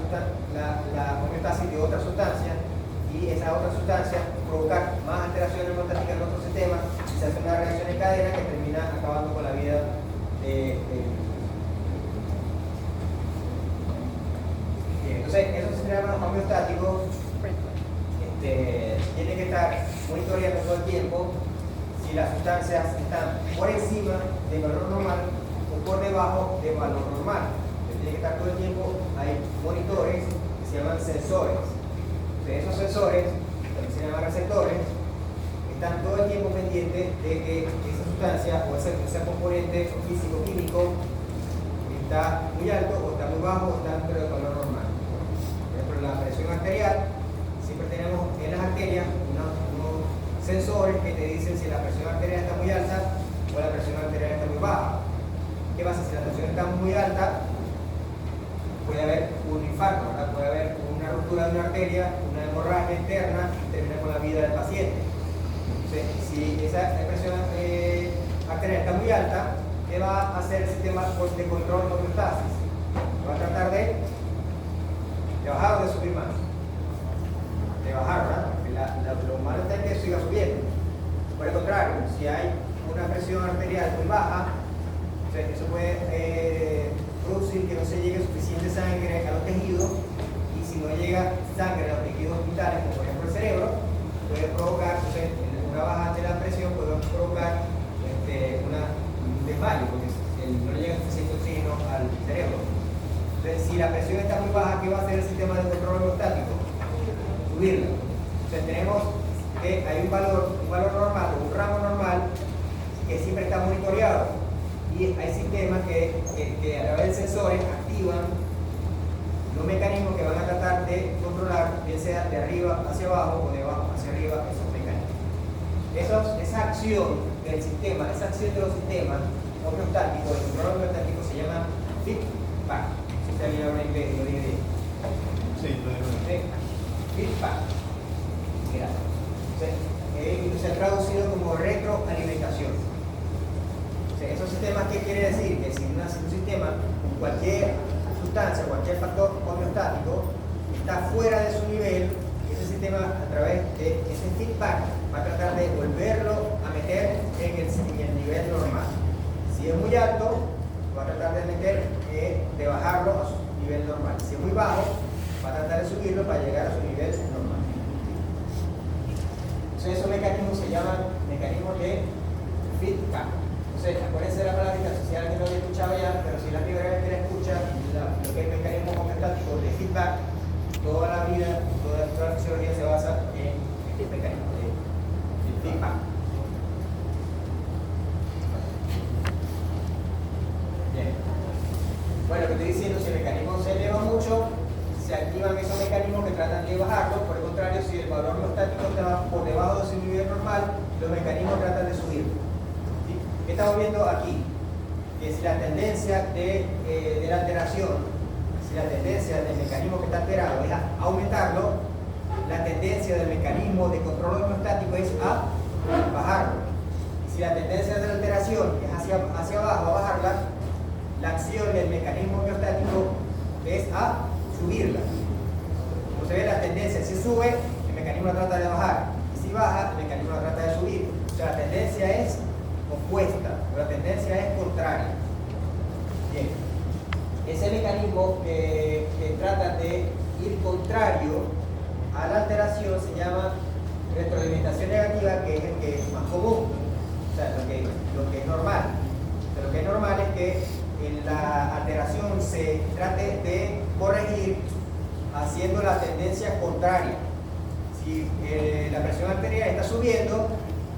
la homeostasis de otra sustancia y esa otra sustancia provocar más alteraciones homeostáticas en otro sistema y se hace una reacción en cadena que termina acabando con la vida de entonces, esos sistemas homeostáticos tienen que estar monitoreando todo el tiempo si las sustancias están por encima del valor normal o por debajo del valor normal. Tiene que estar todo el tiempo, hay monitores que se llaman sensores. Entonces, esos sensores, también se llaman receptores, están todo el tiempo pendientes de que esa sustancia o ese componente físico-químico está muy alto o está muy bajo o está dentro del valor normal. Por ejemplo, la presión arterial, siempre tenemos en las arterias unos sensores que te dicen si la presión arterial está muy alta o la presión arterial está muy baja. ¿Qué pasa? Si la presión está muy alta, puede haber un infarto, ¿verdad? Puede haber una ruptura de una arteria, una hemorragia interna y termina con la vida del paciente. Entonces, si esa presión arterial está muy alta, ¿qué va a hacer el sistema de control de homeostasis? Va a tratar de bajar o de subir más. De bajar, ¿verdad? Porque lo malo está en que siga subiendo. Por el contrario, si hay una presión arterial muy baja, eso puede producir que no se llegue suficiente sangre a los tejidos, y si no llega sangre a los tejidos vitales, como por ejemplo el cerebro, puede provocar, una baja de la presión puede provocar un desmayo, porque no le llega suficiente oxígeno al cerebro. Entonces, si la presión está muy baja, ¿qué va a hacer el sistema de control homeostático? Subirla. Entonces tenemos que hay un valor normal, un rango normal, que siempre está monitoreado. Y hay sistemas que a través de sensores activan los mecanismos que van a tratar de controlar, bien sea de arriba hacia abajo o de abajo hacia arriba, esos mecanismos. Esa acción del sistema, esa acción de los sistemas homeostáticos, el control homeostático se llama feedback. Si está bien ahora en inglés, lo digo bien. Sí, lo digo bien. Feedback. Gracias. Se ha traducido como retroalimentación. Esos sistemas, ¿qué quiere decir? Que si un sistema, cualquier sustancia, cualquier factor homeostático está fuera de su nivel, ese sistema a través de ese feedback va a tratar de volverlo a meter en el nivel normal. Si es muy alto, va a tratar de bajarlo a su nivel normal. Si es muy bajo, va a tratar de subirlo para llegar a su nivel normal. Entonces, esos mecanismos se llaman mecanismos de feedback. Entonces, acuérdense de la palabra, si alguien lo había escuchado ya, pero si es la primera vez que la escucha, lo que es mecanismo homeostático de feedback, toda la vida, toda la fisiología se basa en este mecanismo de feedback. Bien. Bueno, lo que estoy diciendo, si el mecanismo se eleva mucho, se activan esos mecanismos que tratan de bajarlo. Por el contrario, si el valor homeostático está por debajo de su nivel normal, los mecanismos tratan de subirlo. ¿Qué estamos viendo aquí? Que si la tendencia de la alteración, si la tendencia del mecanismo que está alterado es a aumentarlo, la tendencia del mecanismo de control homeostático es a bajarlo. Si la tendencia de la alteración es hacia abajo, a bajarla, la acción del mecanismo homeostático es a subirla. Como se ve, la tendencia, si sube, el mecanismo la trata de bajar, y si baja, el mecanismo la trata de subir. O sea, la tendencia es opuesta, pero la tendencia es contraria. Bien, ese mecanismo que trata de ir contrario a la alteración se llama retroalimentación negativa, que es el que es más común, o sea, lo que es normal. Pero lo que es normal es que se trate de corregir haciendo la tendencia contraria. Si la presión arterial está subiendo,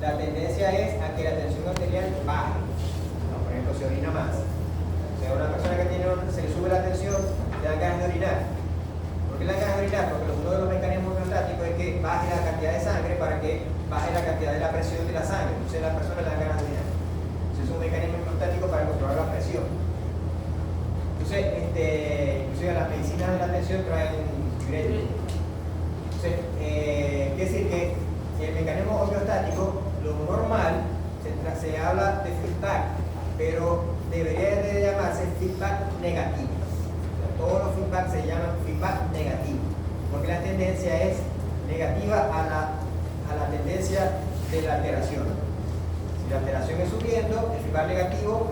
la tendencia es a que la tensión arterial baje. ¿No? Por ejemplo, se orina más. O sea, una persona que se le sube la tensión, le dan ganas de orinar. ¿Por qué le dan ganas de orinar? Porque uno de los mecanismos homeostáticos es que baje la cantidad de sangre para que baje la cantidad de la presión de la sangre. Entonces la persona le dan ganas de orinar. Entonces es un mecanismo homeostático para controlar la presión. Entonces, inclusive las medicinas de la tensión traen diuréticos. Entonces, quiere decir que el mecanismo homeostático, lo normal, se habla de feedback, pero debería de llamarse feedback negativo. Todos los feedbacks se llaman feedback negativo, porque la tendencia es negativa a la tendencia de la alteración. Si la alteración es subiendo, el feedback negativo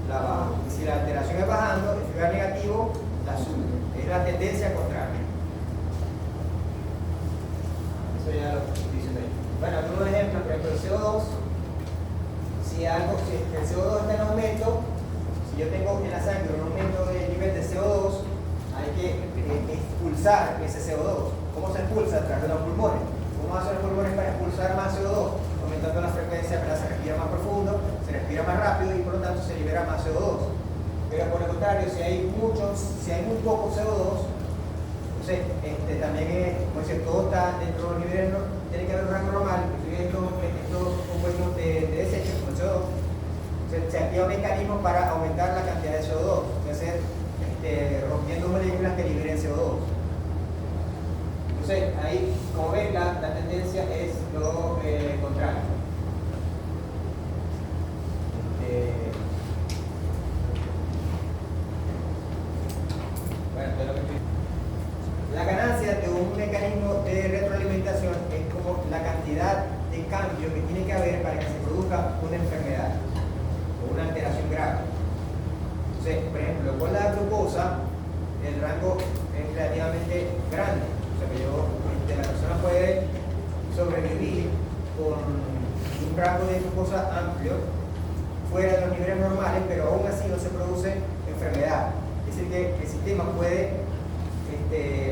la baja. Y si la alteración es bajando, el feedback negativo la sube. Es la tendencia contraria. Eso ya lo dice ahí. Bueno, algunos ejemplos, por ejemplo, el CO2. Si el CO2 está en aumento, si yo tengo en la sangre un aumento del nivel de CO2, hay que expulsar ese CO2. ¿Cómo se expulsa? A través de los pulmones. ¿Cómo hacen los pulmones para expulsar más CO2? Aumentando la frecuencia, se respira más profundo, se respira más rápido y por lo tanto se libera más CO2. Pero por el contrario, si hay muy poco CO2, entonces también es, como decir, todo está dentro de los niveles, tiene que haber un rango normal, inclusive estos compuestos de desechos, como el CO2, se activa un mecanismo para aumentar la cantidad de CO2, puede ser rompiendo moléculas que liberen CO2. Entonces, ahí, como ven, la tendencia es lo contrario. Bueno, la ganancia de un mecanismo de retroalimentación es como la cantidad de cambio que tiene que haber para que se produzca una enfermedad o una alteración grave. Entonces, por ejemplo, con la glucosa, el rango es relativamente grande. O sea que la persona puede sobrevivir con un rango de glucosa amplio, fuera de los niveles normales, pero aún así no se produce enfermedad. Es decir, que el sistema puede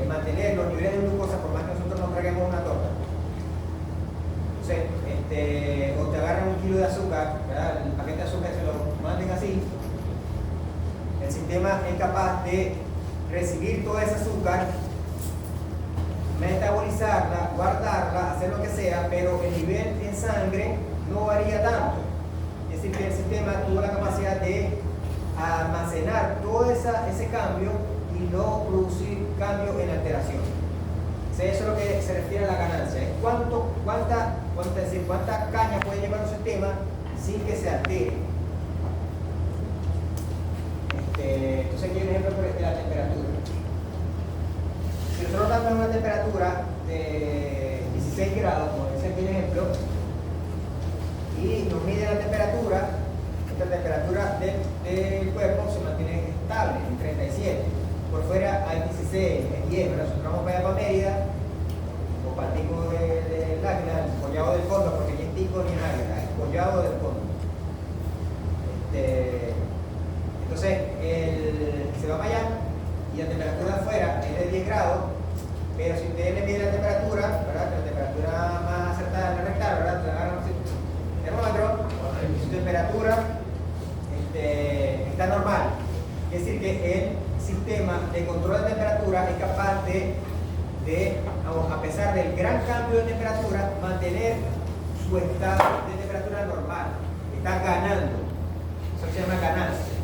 mantener los niveles de glucosa por más que nosotros nos traguemos una torta. Entonces, o te agarran un kilo de azúcar, ¿verdad? El paquete de azúcar se lo manden así, el sistema es capaz de recibir toda esa azúcar, metabolizarla, guardarla, hacer lo que sea, pero el nivel en sangre no varía tanto. Es decir, que el sistema tuvo la capacidad de almacenar todo ese cambio y no producir cambio en alteración. Eso es lo que se refiere a la ganancia. Es cuánta caña puede llevar un sistema sin que se altere. Entonces aquí hay un ejemplo de la temperatura. Si nosotros damos una temperatura de 16 grados, como dice aquí el ejemplo, y nos mide la temperatura, esta temperatura del cuerpo se mantiene estable en 37. Por fuera hay 16, es 10, pero nosotros vamos para allá para Mérida, o para el pico del Águila, el collado del fondo, porque ni es pico ni es Águila, es collado del fondo. Entonces, se va para allá y la temperatura afuera es de 10 grados, pero si ustedes le miden la temperatura, ¿verdad? La temperatura más acertada es la rectal, ¿verdad? Te agarran un termómetro, y su temperatura está normal. Es decir, que el sistema de control de temperatura es capaz de, a pesar del gran cambio de temperatura, mantener su estado de temperatura normal. Está ganando. Eso se llama ganancia.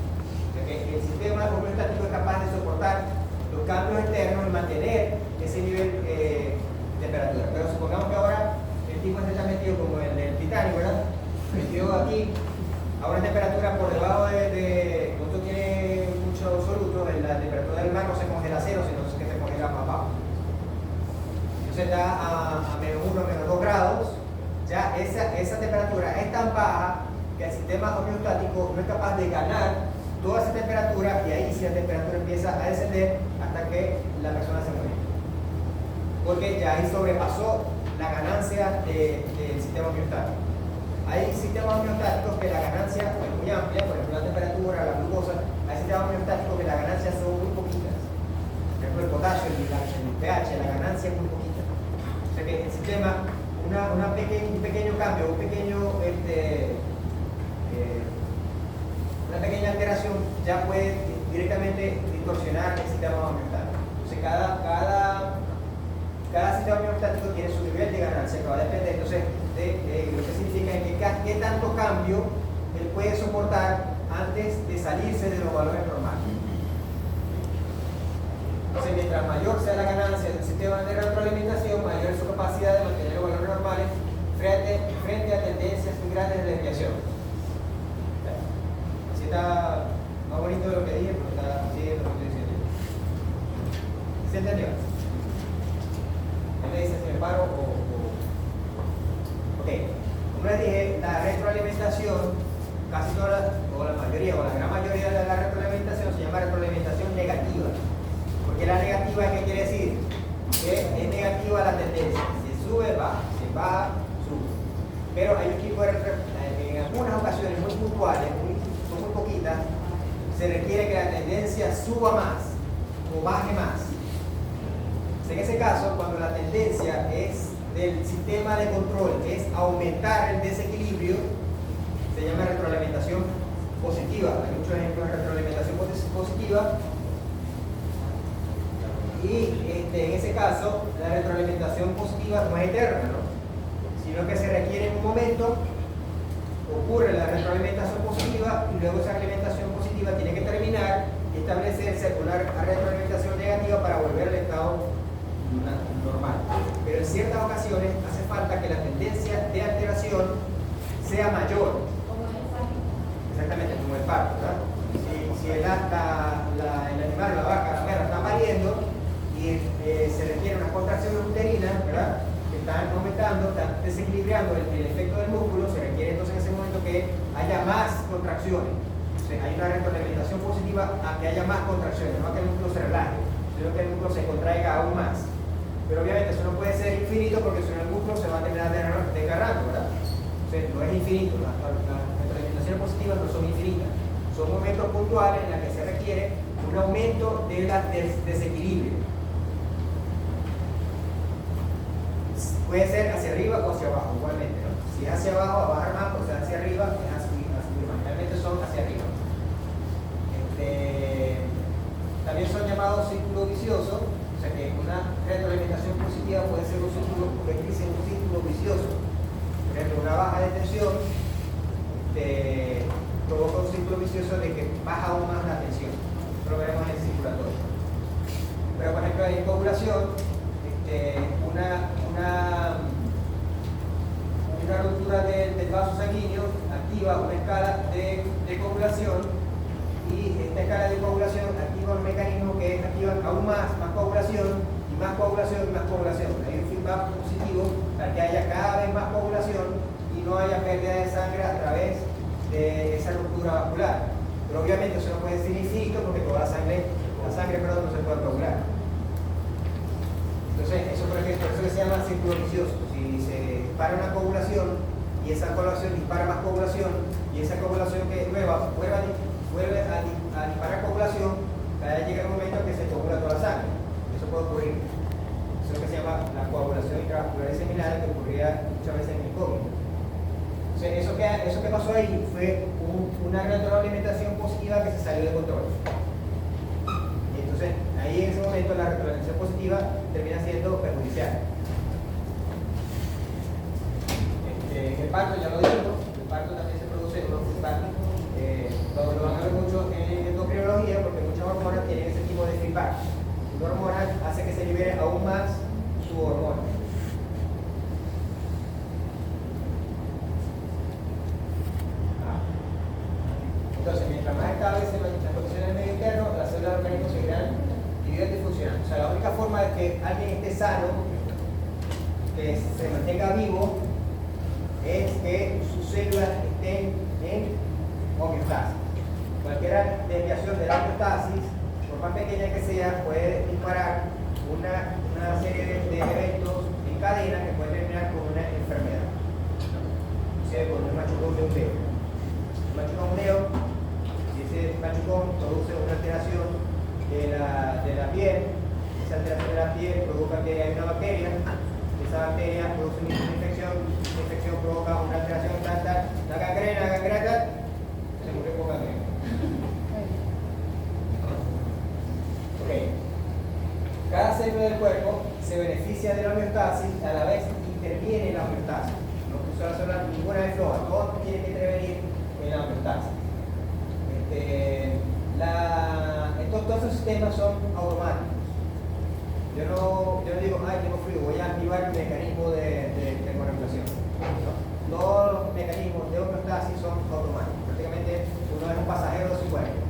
El sistema homeostático es capaz de soportar los cambios externos y mantener ese nivel de temperatura. Pero supongamos que ahora el tipo está metido como el del Titanic, ¿verdad? Metido aquí a una temperatura por debajo de esto tiene mucho absoluto, la temperatura del mar no se congela a cero, sino que se congela más abajo. Entonces está a menos 1, menos 2 grados, ya esa temperatura es tan baja que el sistema homeostático no es capaz de ganar toda esa temperatura, y ahí si la temperatura empieza a descender hasta que la persona se muere, porque ya ahí sobrepasó la ganancia del sistema homeostático. Hay sistemas homeostáticos que la ganancia es muy amplia, por ejemplo la temperatura, la glucosa. Hay sistemas homeostáticos que la ganancia son pH, la ganancia es muy poquita. O sea que el sistema, un pequeño cambio, una pequeña alteración ya puede directamente distorsionar el sistema homeostático. Entonces cada sistema homeostático tiene su nivel de ganancia que va a depender entonces de lo que significa qué tanto cambio él puede soportar antes de salirse de los valores normales. Entonces, mientras mayor sea la ganancia del sistema de retroalimentación, mayor es su capacidad de mantener los valores normales frente a tendencias muy grandes de desviación. Así está más bonito de lo que dije, pero está así de lo que estoy diciendo. ¿Se entendió? Él me dice si me paro Ok, como les dije, la retroalimentación, casi todas o la mayoría, o la gran mayoría de la retroalimentación se llama retroalimentación negativa. Porque la negativa, ¿qué quiere decir? Que es negativa la tendencia. Si sube, baja. Si baja, sube. Pero hay un tipo de en algunas ocasiones muy puntuales, son muy poquitas, se requiere que la tendencia suba más o baje más. En ese caso, cuando la tendencia es del sistema de control, es aumentar el desequilibrio, se llama retroalimentación positiva. Hay muchos ejemplos de retroalimentación positiva. Y en ese caso, la retroalimentación positiva no es eterna, ¿no? Sino que se requiere en un momento, ocurre la retroalimentación positiva y luego esa alimentación positiva tiene que terminar y establecerse una retroalimentación negativa para volver al estado normal. Pero en ciertas ocasiones hace falta que la tendencia de alteración sea mayor. Exactamente, como el parto, ¿verdad? Si el animal, la vaca, la perra está pariendo, y se requiere una contracción uterina, ¿verdad? Que están aumentando, están desequilibrando el efecto del músculo, se requiere entonces en ese momento que haya más contracciones. Entonces, hay una retroalimentación positiva a que haya más contracciones, no a que el músculo se relaje, sino que el músculo se contraiga aún más. Pero obviamente eso no puede ser infinito porque si no el músculo se va a terminar desgarrando, ¿verdad? Entonces, no es infinito, las retroalimentaciones positivas no son infinitas, son momentos puntuales en los que se requiere un aumento del desequilibrio. Puede ser hacia arriba o hacia abajo, igualmente, ¿no? Si es hacia abajo, va a bajar más, o sea, hacia arriba, es a subir más. Realmente son hacia arriba. También son llamados círculos viciosos, o sea que una retroalimentación positiva puede ser convertirse en un círculo vicioso. Por ejemplo, una baja de tensión provoca un círculo vicioso de que baja aún más la tensión. Lo veremos en el circulatorio. Pero, por ejemplo, en coagulación, una ruptura del vaso sanguíneo activa una escala de coagulación y esta escala de coagulación activa un mecanismo que activa aún más coagulación y más coagulación y más coagulación. Hay un feedback positivo para que haya cada vez más coagulación y no haya pérdida de sangre a través de esa ruptura vascular. Pero obviamente eso no puede ser infinito porque toda la sangre no se puede coagular. Entonces, eso por ejemplo, eso que se llama círculo vicioso. Si se dispara una coagulación y esa coagulación dispara más coagulación y esa coagulación que nueva vuelve a disparar coagulación, llega un momento en que se coagula toda la sangre. Eso puede ocurrir. Eso es lo que se llama la coagulación intravascular diseminal, que ocurría muchas veces en el COVID. Entonces, eso que pasó ahí fue una retroalimentación positiva que se salió de control. Y entonces, ahí en ese momento la retroalimentación positiva termina siendo perjudicial. El parto, ya lo digo, el parto también se produce en los feedback. Lo van a ver mucho en endocrinología porque muchas hormonas tienen ese tipo de feedback. Una hormona hace que se libere aún más su hormona. Entonces, mientras más estables sean las condiciones del medio interno, las células del organismo seguirán viviendo y funcionando. O sea, la única forma de que alguien esté sano, que se mantenga vivo, es que sus células estén en homeostasis. Cualquier desviación de la homeostasis, por más pequeña que sea, puede disparar una serie de eventos en cadena que pueden terminar con una enfermedad. O sea, con un machucón de un dedo. Un machucón de un dedo, si ese machucón produce una alteración de la piel, esa alteración de la piel provoca que haya una bacteria, esa bacteria produce una infección, esa infección provoca una alteración, la gangrena, se murió con gangrena. Ok. Cada célula del cuerpo se beneficia de la homeostasis, a la vez interviene en la homeostasis. No funciona sola, ninguna vez floja, todos tienen que intervenir en la homeostasis. Todos estos sistemas son automáticos. Yo no digo, ay, tengo frío, voy a activar el mecanismo de termorregulación. ¿No? Todos los mecanismos de homeostasis son automáticos. Prácticamente uno es un pasajero de su cuerpo.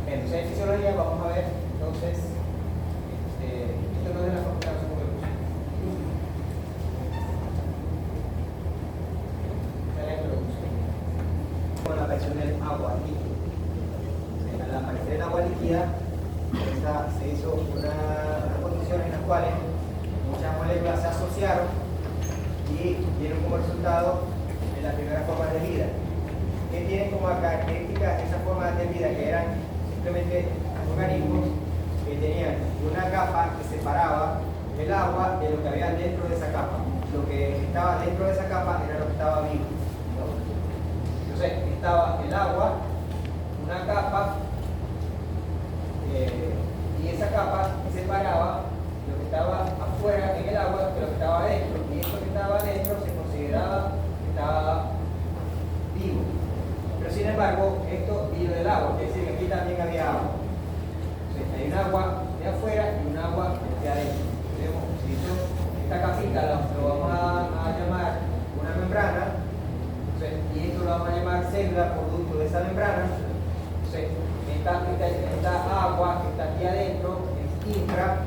Entonces, en fisiología vamos a ver, entonces, esto no es de la facultad, con la aparición del agua líquida. Al aparecer el agua líquida, se hizo unas condiciones en las cuales muchas moléculas se asociaron y dieron como resultado en las primeras formas de vida. Que tienen como características esas formas de vida que eran simplemente organismos que tenían una capa que separaba el agua de lo que había dentro de esa capa. Lo que estaba dentro de esa capa era lo que estaba vivo, ¿no? Entonces estaba el agua, una capa, y esa capa separaba lo que estaba afuera en el agua de lo que estaba adentro, y esto que estaba adentro se consideraba que estaba vivo. Pero sin embargo, esto vino del agua, es decir, que aquí también había agua. Entonces, hay un agua de afuera y un agua de adentro. Esta capita lo vamos a llamar una membrana, y esto lo vamos a llamar célula producto de esa membrana. Entonces, esta agua que está aquí adentro es intra,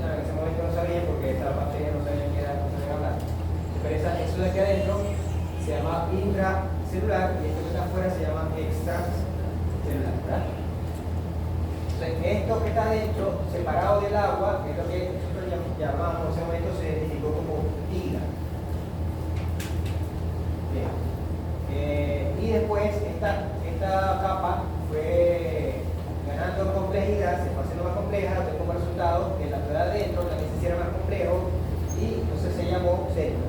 en ese momento no sabía porque esta bacteria no sabía qué era, no sabía hablar. Pero eso de aquí adentro se llama intracelular y esto que está afuera se llama extracelular, ¿verdad? Entonces, esto que está adentro, separado del agua, que es lo que nosotros llamamos, en ese momento se identificó como vida. Bien. Y después esta capa fue ganando complejidad, se fue haciendo más compleja, como resultado que la de adentro también se hiciera más complejo y entonces se llamó célula.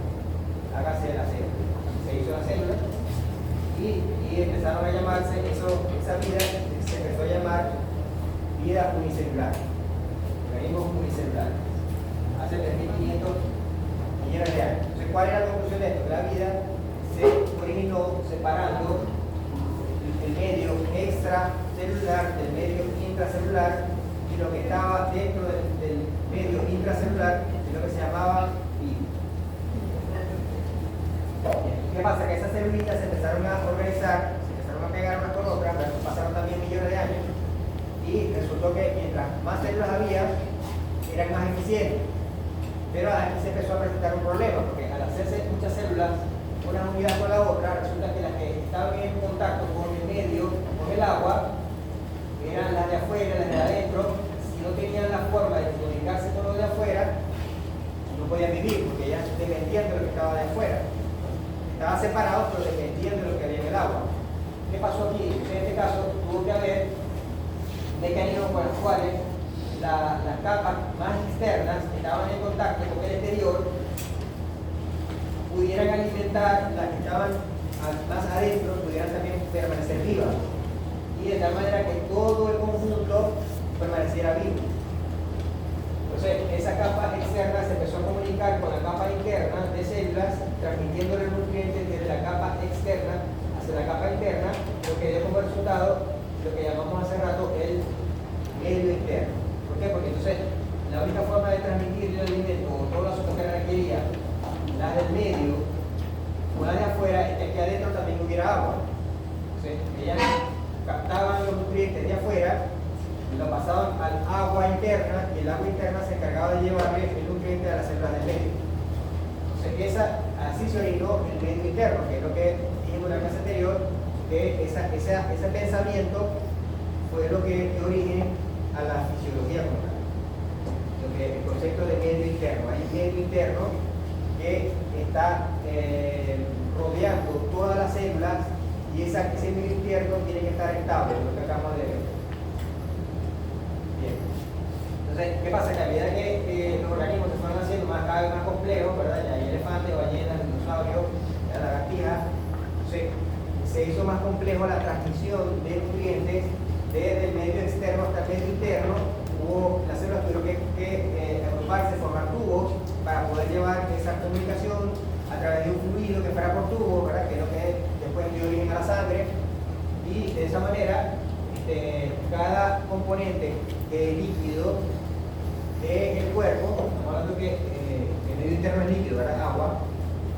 Hágase la célula. Se hizo la célula y empezaron a llamarse, esa vida se empezó a llamar vida unicelular, organismos unicelulares, hace 3.500 millones de años. Entonces, ¿cuál es la conclusión de esto? Que la vida se originó separando el medio extracelular del medio intracelular y lo que estaba dentro del medio intracelular es lo que se llamaba vida. ¿Qué pasa? Que esas celulitas se empezaron a organizar, se empezaron a pegar unas con otras, pero pasaron también millones de años y resultó que mientras más células había, eran más eficientes. Pero aquí se empezó a presentar un problema, porque al hacerse muchas células, una unidad con la otra, resulta que las que estaban en contacto con el medio, con el agua, eran las de afuera, las de adentro. Si no tenían la forma de comunicarse con los de afuera, no podían vivir, porque ellas dependían de lo que estaba de afuera. Estaban separados, pero dependían de lo que había en el agua. ¿Qué pasó aquí? En este caso, tuvo que haber mecanismos por los cuales las capas más externas que estaban en contacto con el exterior pudieran alimentar las que estaban más adentro, pudieran también permanecer vivas y de tal manera que todo el conjunto permaneciera vivo. Entonces, esa capa externa se empezó a comunicar con la capa interna de células, transmitiéndole nutrientes desde la capa externa hacia la capa interna, lo que dio como resultado lo que llamamos hace rato el medio interno. ¿Por qué? Porque entonces la única forma de transmitir el alimento o todos los azúcares que requería las del medio o las de afuera es que aquí adentro también hubiera agua. Entonces ellas captaban los nutrientes de afuera y lo pasaban al agua interna y el agua interna se encargaba de llevarle el nutriente a las células del medio. Entonces así se originó el medio interno, que es lo que dijimos en la clase anterior, que ese pensamiento fue lo que dio origen a la fisiología como tal. El concepto de medio interno. Hay un medio interno que está rodeando todas las células y ese medio interno tiene que estar estable, lo que acabamos de ver. Bien. Entonces, ¿qué pasa? Que a medida que los organismos se fueron haciendo cada vez más complejos, ¿verdad? Ya hay elefantes, ballenas, dinosaurios, ya lagartijas. Entonces, se hizo más complejo la transmisión de nutrientes desde el medio externo hasta el medio interno. Las células tuvieron que agruparse, formar tubos para poder llevar esa comunicación a través de un fluido que fuera por tubo, ¿verdad? Que es lo que después dio origen a la sangre. Y de esa manera, cada componente líquido del cuerpo, estamos hablando que el medio interno es líquido, ¿verdad? Agua,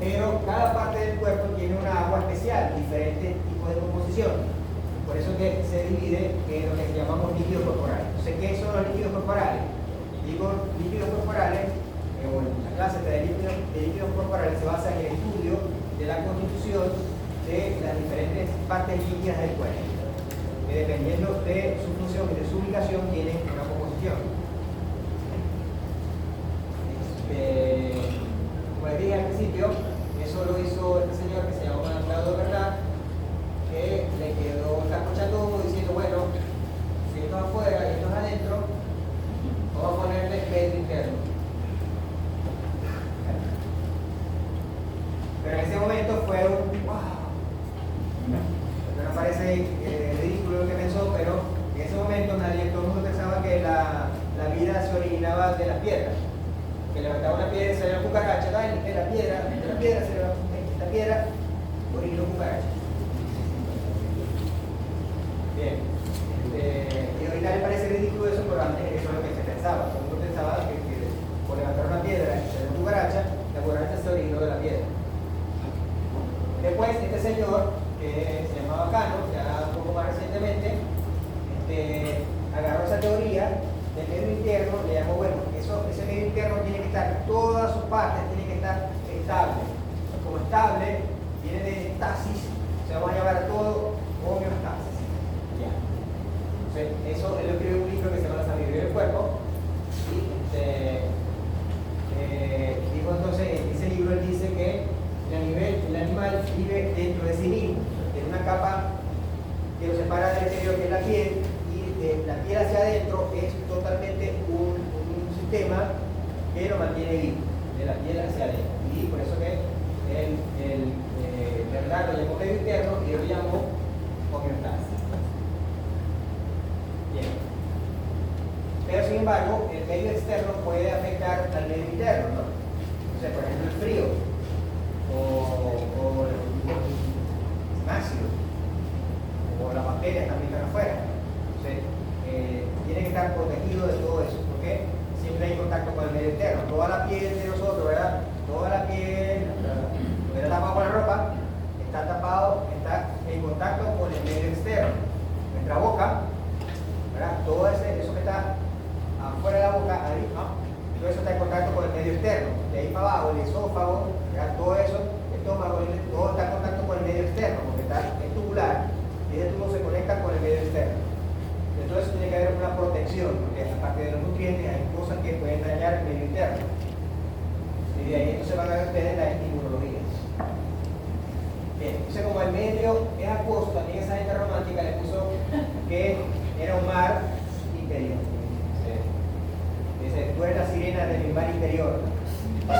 pero cada parte del cuerpo tiene una agua especial, diferentes tipos de composición. Por eso que se divide en lo que llamamos líquidos corporales. Entonces, ¿qué son los líquidos corporales? Digo, líquidos corporales, o la clase de líquidos corporales se basa en el estudio de la constitución de las diferentes partes líquidas del cuerpo, que dependiendo de su función y de su ubicación tienen una composición. Como les dije al principio, eso lo hizo este señor que se llama Claudio Bernard, que le quedó escuchando humo diciendo, bueno, si esto es afuera y esto es adentro, vamos a ponerle medio interno. Pero en ese momento fue un wow. No parece ridículo lo que pensó, pero en ese momento todo el mundo pensaba que la vida se originaba de las piedras. Que levantaba una piedra y salía una cucaracha, de la piedra se levantaba esta piedra, originó cucaracha. Bien. Y ahorita le parece ridículo eso, pero antes eso es lo que se pensaba. Todo el mundo pensaba que por levantar una piedra y salir una cucaracha, la cucaracha se originó de la piedra. Después, este señor, que se llamaba Cano, ya un poco más recientemente, agarró esa teoría del medio interno, le llamó, bueno, ese medio interno tiene que estar, todas sus partes tienen que estar estables. Como estable, viene de estasis, se vamos a llamar a todo homeostasis. Ya. Entonces, eso él escribió un libro que se llama La sabiduría del cuerpo, y dijo entonces, en ese libro él dice que el animal vive dentro de sí mismo, en una capa que lo separa del exterior, que es la piel, y de la piel hacia adentro es totalmente un sistema que lo mantiene vivo, de la piel hacia adentro. Y por eso que Bernard lo llamó medio interno y yo lo llamo homeostasis. Bien. Pero sin embargo, el medio externo puede afectar al medio interno, ¿no? O sea, por ejemplo, el frío o el ácido o las bacterias también están afuera. Entonces, tiene que estar protegido de todo eso, porque siempre hay contacto con el medio interno. Toda la piel de nosotros, ¿verdad? Toda la piel, lo que está tapado con la ropa, está en contacto con el medio externo. Nuestra boca, ¿verdad? Todo eso que está afuera de la boca, ahí, ¿no? Todo eso está en contacto con el medio externo. De ahí para abajo, el esófago, ¿verdad? Todo eso, el estómago, todo está en contacto con el medio externo, porque es tubular, y ese tubo se conecta con el medio externo. Entonces tiene que haber una protección, porque aparte de los nutrientes hay cosas que pueden dañar el medio interno. Y de ahí entonces van a ver ustedes la inmunología. Bien, entonces como el medio es acuoso, también esa gente romántica le puso que era un mar interior. Dice, tú eres la sirena del mar interior. Ya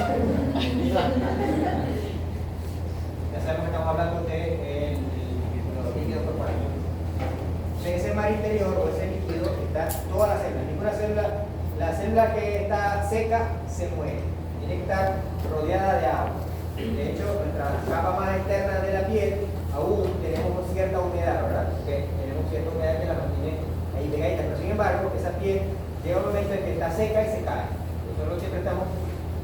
sabemos que estamos hablando de los líquidos corporales. En ese mar interior o ese líquido está toda la célula. Ninguna célula, la célula que está seca se muere. Tiene que estar rodeada de agua. De hecho, nuestra capa más externa de la piel aún tenemos cierta humedad, ¿verdad? Porque tenemos cierta humedad que la mantiene ahí pegadita. Pero sin embargo, esa piel llega un momento en que está seca y se cae. Nosotros siempre estamos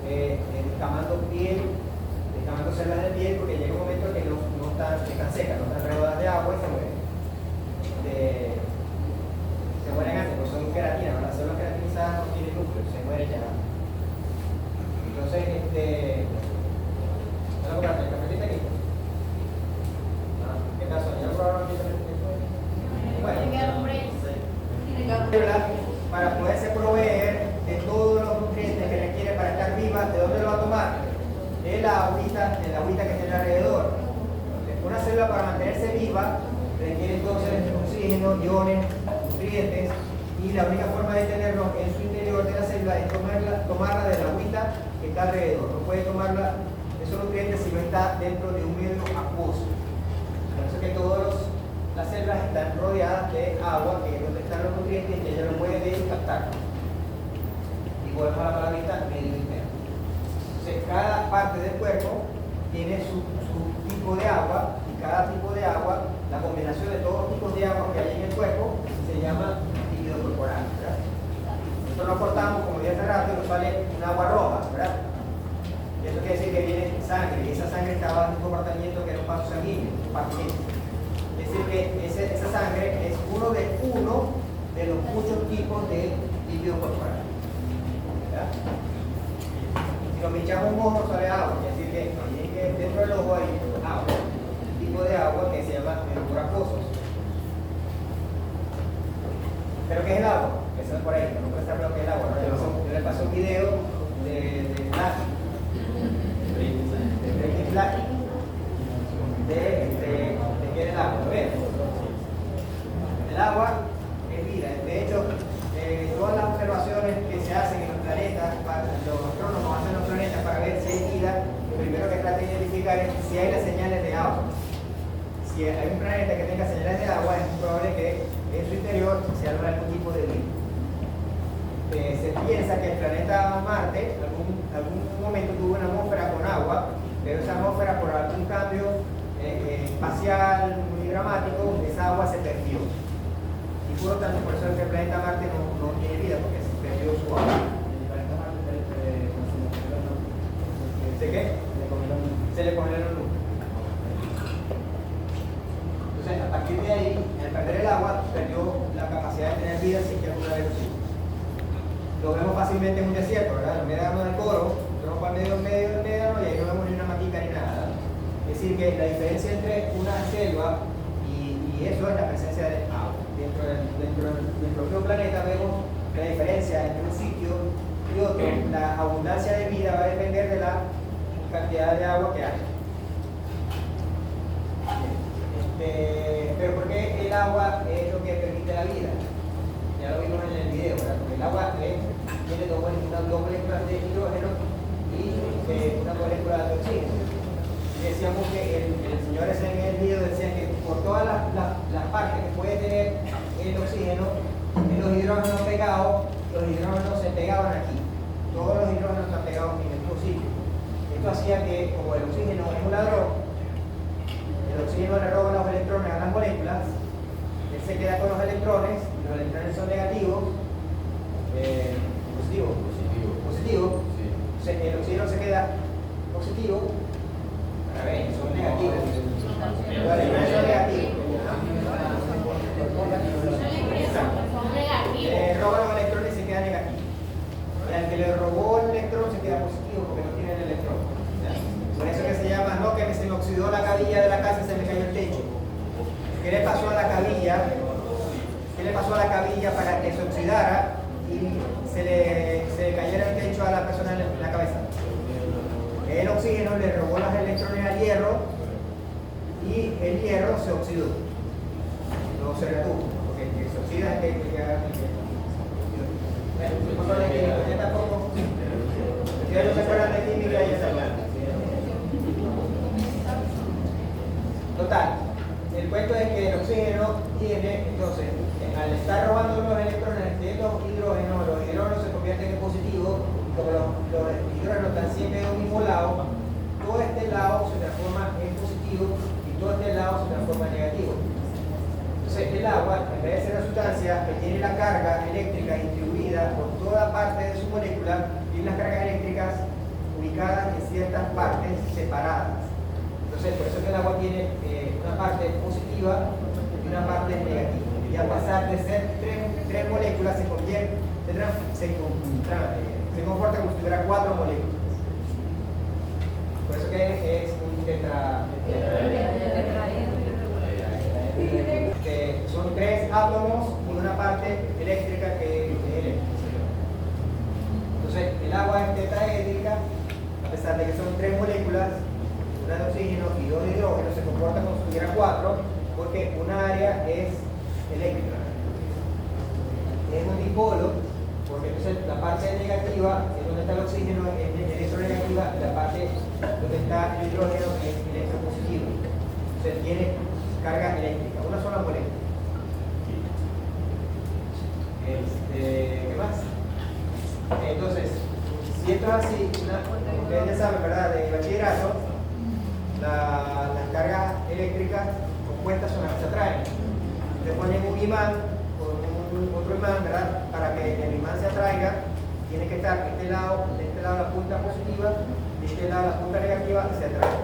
descamando células de piel porque llega un momento en que no están secas, no están rodeadas de agua y se mueren. Se mueren antes, porque son queratina, ¿verdad? Las células queratinizadas no tienen núcleo, se mueren ya. Entonces, ¿no lo compraste? ¿El cafetito aquí? ¿Qué tal, Sonia? ¿Ya probaron aquí el cafetito? Bueno, para poderse proveer de todos los nutrientes que requiere para estar viva, ¿de dónde lo va a tomar? De la agüita que tiene alrededor. Una célula para mantenerse viva entonces oxígeno, iones, nutrientes, y la única forma de tenerlos en su interior de la célula es tomarla de la agüita que está alrededor. No puede tomarla esos nutrientes si no está dentro de un medio acuoso. Por eso que todas las células están rodeadas de agua, que es donde están los nutrientes y que ella no puede captar. Y volvemos a la palabrita medio interno. Entonces, cada parte del cuerpo tiene su tipo de agua, y cada tipo de agua, la combinación de todos los tipos de agua que hay en el cuerpo, se llama líquido corporal, ¿verdad? Nosotros nos cortamos, como dije hace rato, y nos sale un agua roja, ¿verdad? Y eso quiere decir que viene sangre, y esa sangre estaba en un comportamiento que era un paso sanguíneo, un paciente. Es decir, que esa sangre es uno de los muchos tipos de líquido corporal, ¿verdad? Si nos pinchamos un ojo, sale agua, es decir, que dentro del ojo hay agua, un tipo de agua que se llama acuosos. ¿Pero qué es el agua? Eso es por ahí, no puede saber lo que es el agua, ¿no? Yo le pasé un video de Nati, de qué es el agua, ¿lo ven? El agua es vida. De hecho, todas las observaciones que se hacen en los planetas, los astrónomos hacen los planetas para ver si hay vida, lo primero que tratan de identificar es si hay las señales de agua. Si hay un planeta que tenga señales de agua, es muy probable que en su interior se haga algún tipo de vida. Se piensa que el planeta Marte en algún momento tuvo una atmósfera con agua, pero esa atmósfera, por algún cambio espacial muy dramático, esa agua se perdió. Y por lo tanto, por eso es que el planeta Marte no tiene vida, porque se perdió su agua. ¿De qué? Se le congelaron nunca. Entonces, a partir de ahí, al perder el agua, perdió la capacidad de tener vida sin que alguna vez lo siga. Lo vemos fácilmente en un desierto, ¿verdad? En vez de darnos del coro, nos vamos para el medio del médano y ahí no vemos ni una matica ni nada. Es decir, que la diferencia entre una selva y eso es la presencia de agua. Dentro de nuestro propio planeta vemos que la diferencia entre un sitio y otro, la abundancia de vida va a depender de la cantidad de agua que hay. Pero ¿por qué el agua es lo que permite la vida? Ya lo vimos en el video, ¿verdad? Porque el agua tiene dos moléculas de hidrógeno y una molécula de oxígeno. Y decíamos que el señor ese en el video decía que por todas las partes que puede tener el oxígeno, en los hidrógenos pegados, los hidrógenos se pegaban aquí. Todos los hidrógenos están pegados en el mismo sitio. Esto hacía que, como el oxígeno es un ladrón, el oxígeno le roba los electrones a las moléculas, él se queda con los electrones, y los electrones son negativos, positivo. Sí. Entonces el oxígeno se queda positivo, a ver, son negativos. Los electrones son negativos. Le roba los electrones y se queda negativo. Y al que le robó el electrón se queda positivo porque no tiene el electrón. Por eso que se llama, no, que se me oxidó la cabilla de la casa y se me cayó el techo. ¿Qué le pasó a la cabilla? ¿Qué le pasó a la cabilla para que se oxidara y se le cayera el techo a la persona en la cabeza? El oxígeno le robó los electrones al hierro y el hierro se oxidó. No se retuvo, porque el que se oxida es que ya tampoco. Ya no se acuerdan de química y esa. Total, el cuento es que el oxígeno tiene, entonces, al estar robando los electrones de los hidrógenos se convierten en positivos, y como los hidrógenos están siempre en un mismo lado, todo este lado se transforma en positivo y todo este lado se transforma en negativo. Entonces, el agua, en vez de ser una sustancia que tiene la carga eléctrica distribuida por toda parte de su molécula, tiene las cargas eléctricas ubicadas en ciertas partes separadas. Entonces, por eso que el agua tiene una parte positiva y una parte negativa. Y al pasar de ser tres moléculas, se comporta como si tuviera 4 moléculas. Por eso que es un son 3 átomos y una parte eléctrica que es eléctrica. Entonces, el agua es tetraédrica, a pesar de que son 3 moléculas, una de oxígeno y 2 de hidrógeno, se comporta como si tuviera 4, porque una área es eléctrica. Es un dipolo, porque entonces la parte negativa es donde está el oxígeno, es electronegativa, y la parte donde está el hidrógeno es electropositiva. Entonces tiene carga eléctrica, una sola molécula. ¿Qué más? Entonces, si esto es así, ustedes ya saben, ¿verdad? De bachillerato, las cargas eléctricas compuestas son las que se atraen. Le ponen un imán con otro imán, ¿verdad? Para que el imán se atraiga, tiene que estar de este lado la punta positiva y de este lado la punta negativa se atrae.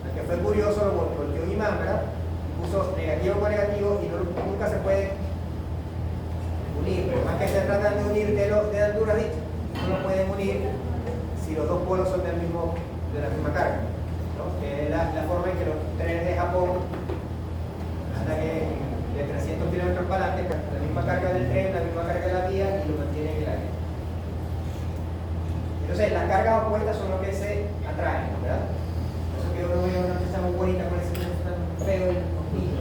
El que fue curioso lo volteó un imán, ¿verdad? Y puso negativo con negativo y nunca se puede unir, pero más que se tratan de unir de altura dicha, no lo pueden unir si los dos polos son de la misma carga, ¿no? Que es la forma en que los trenes de Japón andan de 300 kilómetros para adelante, la misma carga del tren, la misma carga de la vía y lo mantienen en el aire. Entonces las cargas opuestas son lo que se atraen, ¿verdad? Por eso que yo no veo una cosa muy bonita con ese tan feo el ojillo.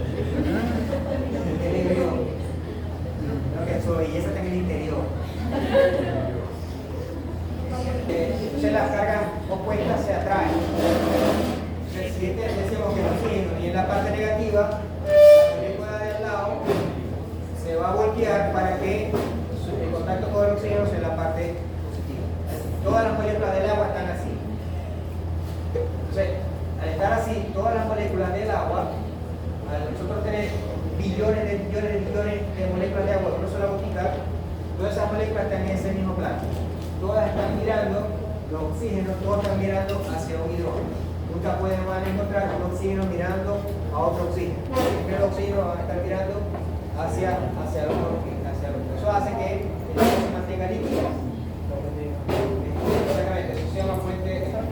Que su belleza está en el interior. Entonces las cargas opuestas se atraen. Entonces, si decimos que el oxígeno y en la parte negativa, la molécula del lado se va a voltear para que el contacto con el oxígeno sea en la parte positiva. Todas las moléculas del agua están así. Entonces, al estar así, todas las moléculas del agua, al nosotros tener billones de moléculas de agua en una sola gotica, todas esas moléculas están en ese mismo plano. Todas están mirando, los oxígenos, todos están mirando hacia un hidrógeno. Nunca van a encontrar un oxígeno mirando a otro oxígeno. Siempre los oxígenos van a estar mirando hacia el otro. Eso hace que el agua se mantenga líquida. Exactamente, eso se llama fuente de ejercicio.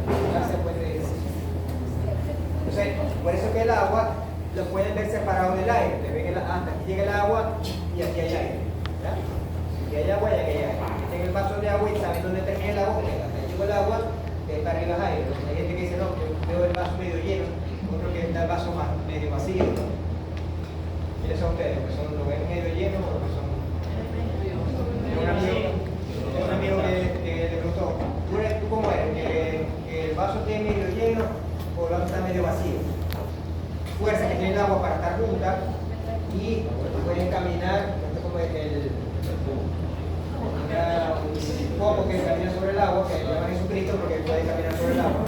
Entonces, por eso que el agua lo pueden ver separado del aire. Te ven hasta aquí llega el agua y aquí hay aire. ¿Ya? Aquí hay agua y aquí hay aire. En el vaso de agua y saben dónde termina el agua, porque hasta aquí llegó el agua, que está arriba el aire. Hay gente que dice, no, yo veo el vaso medio lleno, otro que está el vaso medio vacío. ¿Quiénes son ustedes? ¿Que son, lo ven medio lleno o que son? Tengo un amigo que le preguntó, ¿tú cómo eres? ¿Que el vaso tiene medio lleno o el vaso está medio vacío? Fuerza que tiene el agua para estar juntas y pueden caminar, no sé cómo es un poco que camina sobre el agua, que llaman Jesucristo porque puede caminar sobre el agua.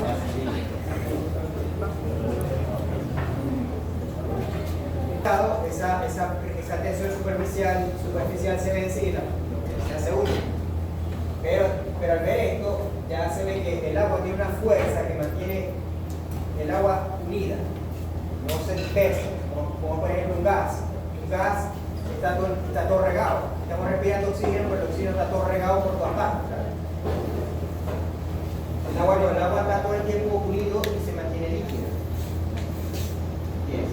Esa tensión superficial se ve enseguida, se hace útil. Pero al ver esto, ya se ve que el agua tiene una fuerza que mantiene el agua unida. No se dispersa, como por ejemplo un gas. Un gas está todo regado. Estamos respirando oxígeno, pero el oxígeno está todo regado por todas partes. El agua está todo el tiempo unido y se mantiene líquida. Bien.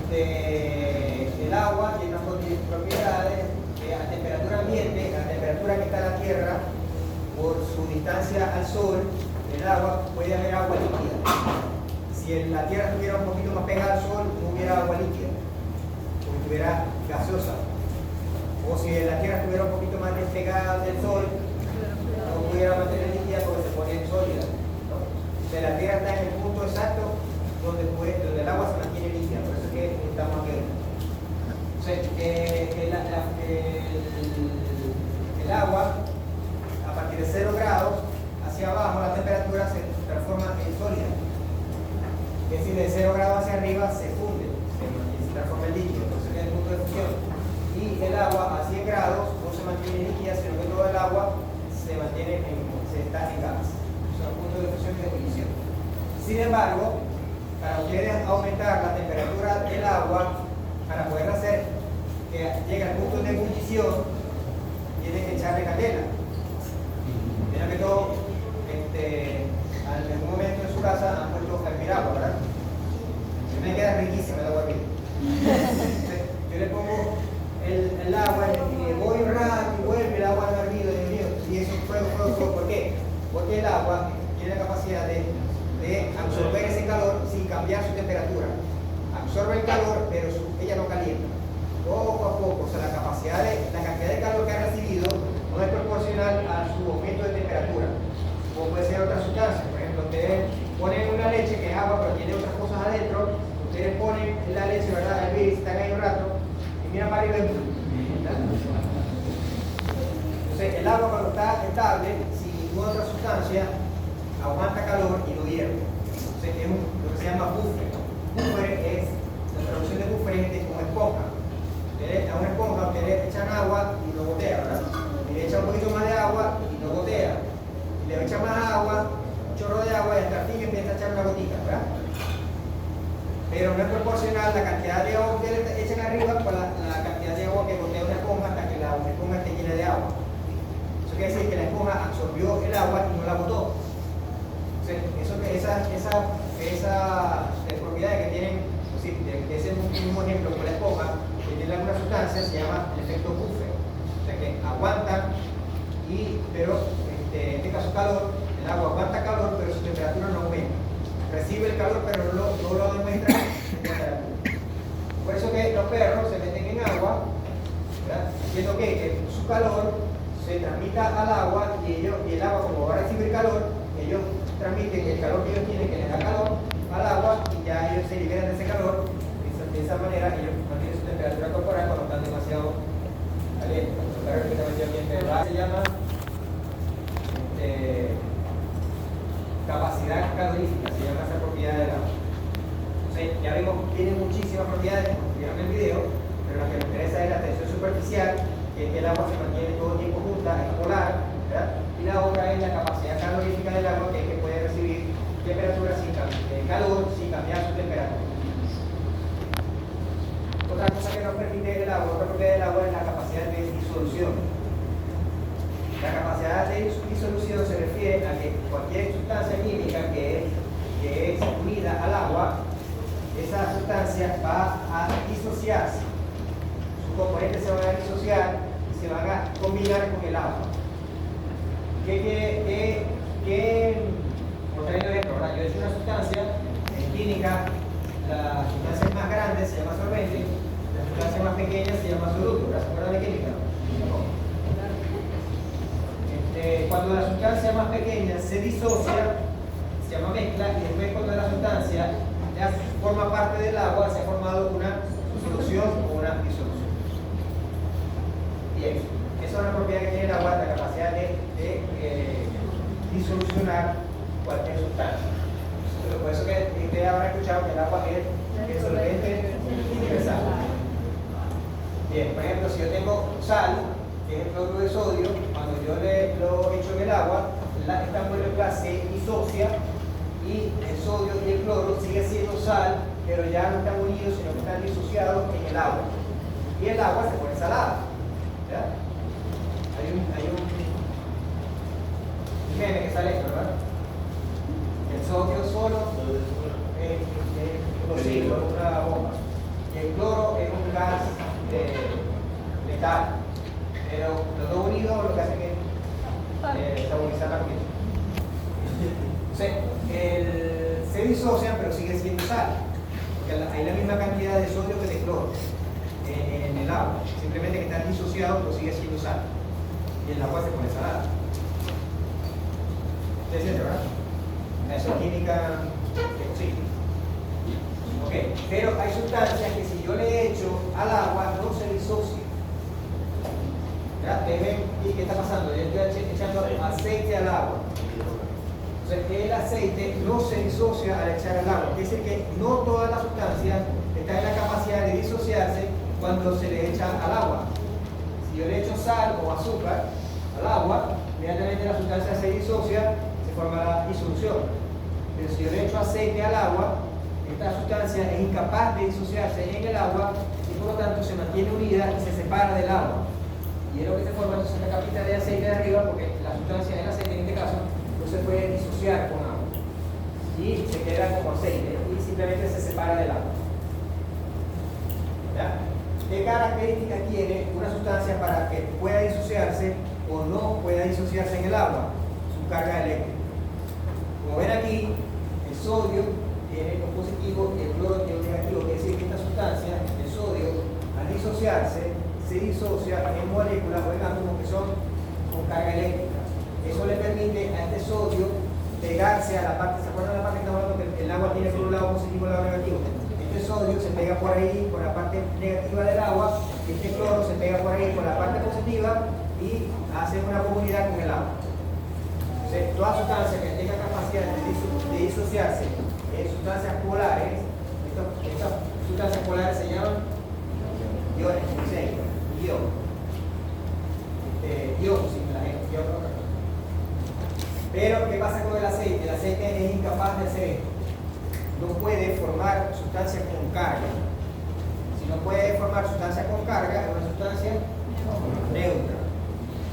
El agua tiene unas propiedades a temperatura ambiente, a la temperatura que está la Tierra, por su distancia al Sol, el agua puede haber agua líquida. Si la Tierra estuviera un poquito más pegada al Sol, no hubiera agua líquida, porque estuviera gaseosa. O si la Tierra estuviera un poquito más despegada del Sol, no pudiera mantener líquida porque se pone sólida, ¿no? O sea, la Tierra está en el punto exacto donde el agua se mantiene líquida, por eso es que estamos aquí. O sea, el agua, a partir de 0 grados hacia abajo, la temperatura se transforma en sólida. Es decir, de 0 grados hacia arriba se funde, se transforma en líquido, entonces es el punto de fusión. Y el agua a 100 grados no se mantiene líquida, sino que todo el agua se está en gas. Son puntos de fusión y de ebullición. Sin embargo, para ustedes aumentar la temperatura del agua, para poder hacer que llegue al punto de ebullición, tienen que echarle candela. Miren que todo, en algún momento en su casa han puesto a hervir agua, ¿verdad? A mí me queda riquísima el agua hervida. Yo le pongo el agua y voy un rato y vuelve el agua no hervido, Dios mío, y eso fuego. ¿Por qué? Porque el agua tiene la capacidad de absorber ese calor sin cambiar su temperatura. absorbe el calor, pero ella no calienta. Poco a poco, o sea, la cantidad de calor que ha recibido no es proporcional a su aumento de temperatura. O puede ser otra sustancia. Por ejemplo, ustedes ponen una leche que es agua, pero tiene otras cosas adentro. Ustedes ponen la leche, ¿verdad? Al hervir, están ahí un rato, y miran para arriba. Entonces, el agua cuando está estable, sin ninguna otra sustancia, aguanta calor y no hierve. Entonces, es lo que se llama buffer. Buffer es, la traducción de buffer es como esponja. Ustedes, a una esponja, ustedes echan agua y no gotea, ¿verdad? Y le echan un poquito más de agua y no gotea. Y le echan más agua, un chorro de agua y hasta el fin empieza a echar una gotita, ¿verdad? Pero no es proporcional la cantidad de agua que ustedes echan arriba con la cantidad de agua que gotea una esponja hasta que la esponja esté llena de agua. Eso quiere decir que la esponja absorbió el agua y no la botó. Esas propiedades que tienen, de ese mismo ejemplo con la esponja, que tienen alguna sustancia, se llama el efecto buffer. O sea que aguantan, pero en este caso calor, el agua aguanta calor, pero su temperatura no aumenta. Recibe el calor, pero no lo demuestra en temperatura. Por eso que los perros se meten en agua, ¿verdad? Haciendo que su calor se transmita al agua y el agua, como va a recibir calor, ellos transmiten el calor que ellos tienen, que les da calor al agua, y ya ellos se liberan de ese calor. De esa manera ellos mantienen su temperatura corporal cuando están demasiado calientes. Se llama capacidad calorífica, se llama esa propiedad del agua. Entonces, ya vimos, tiene muchísimas propiedades, como vieron en el video, pero la que nos interesa es la tensión superficial, que es que el agua se mantiene todo el tiempo junta, es polar, ¿verdad? Y la otra es la capacidad calorífica del agua, que es que puede recibir temperatura calor sin cambiar su temperatura. Otra cosa que nos permite el agua, otra propiedad del agua, es la capacidad de disolución. La capacidad de disolución se refiere a que cualquier sustancia química que es unida al agua, esa sustancia va a disociarse. Sus componentes se van a disociar y se van a combinar con el agua. Por traer un ejemplo, ¿verdad? Yo he hecho una sustancia en química, la sustancia más grande se llama solvente, la sustancia más pequeña se llama soluto. ¿Se acuerdan de química? Cuando la sustancia más pequeña se disocia, se llama mezcla, y después cuando la sustancia ya forma parte del agua, se ha formado una solución o una disolución. Bien, esa es una propiedad que tiene el agua, la capacidad de disolucionar cualquier sustancia. Por eso que ustedes habrán escuchado que el agua es el solvente universal. Bien, por ejemplo, si yo tengo sal, que es el cloruro de sodio, cuando yo lo echo en el agua, esta molécula se disocia y el sodio y el cloro sigue siendo sal, pero ya no están unidos, sino que están disociados en el agua. Y el agua se pone salada. ¿Ya? Hay un meme que sale esto, ¿verdad? El sodio solo es explosivo, es una bomba. Y el cloro es un gas letal. Pero los dos unidos lo que hacen es estabilizar la comida. Se disocian, pero sigue siendo sal. Porque hay la misma cantidad de sodio que de cloro en el agua. Simplemente que están disociados, pero sigue siendo sal. Y el agua se pone salada. ¿Ustedes entienden, verdad? Eso es química sí. Okay. Pero hay sustancias que si yo le echo al agua no se disocia. ¿Ya? ¿Y qué está pasando? Yo estoy echando aceite al agua. Entonces, el aceite no se disocia al echar al agua. Quiere decir que no todas las sustancias están en la capacidad de disociarse cuando se le echa al agua. Si yo le echo sal o azúcar al agua, inmediatamente la sustancia se disocia, se forma la disolución. Pero si yo le echo aceite al agua, esta sustancia es incapaz de disociarse en el agua y por lo tanto se mantiene unida y se separa del agua. Y es lo que se forma entonces la capita de aceite de arriba, porque la sustancia del aceite en este caso no se puede disociar con agua. Y se queda como aceite y simplemente se separa del agua. ¿Ya? ¿Qué características tiene una sustancia para que pueda disociarse o no pueda disociarse en el agua? Su carga eléctrica. Como ven aquí, el sodio tiene un positivo y el cloro tiene un negativo, quiere decir que se disocia en moléculas o en átomos que son con carga eléctrica. Eso le permite a este sodio pegarse a la parte, ¿se acuerdan de la parte que estamos hablando que el agua tiene por un lado positivo y un lado negativo? Este sodio se pega por ahí con la parte negativa del agua, este cloro se pega por ahí con la parte positiva y hace una comunidad con el agua. Entonces, toda sustancia que tenga capacidad de disociarse en sustancias polares, estas sustancias polares se llaman iones, ion, sí, la gente, ion. Pero, ¿qué pasa con el aceite? El aceite es incapaz de hacer esto. No puede formar sustancias con carga. Si no puede formar sustancias con carga, es una sustancia neutra.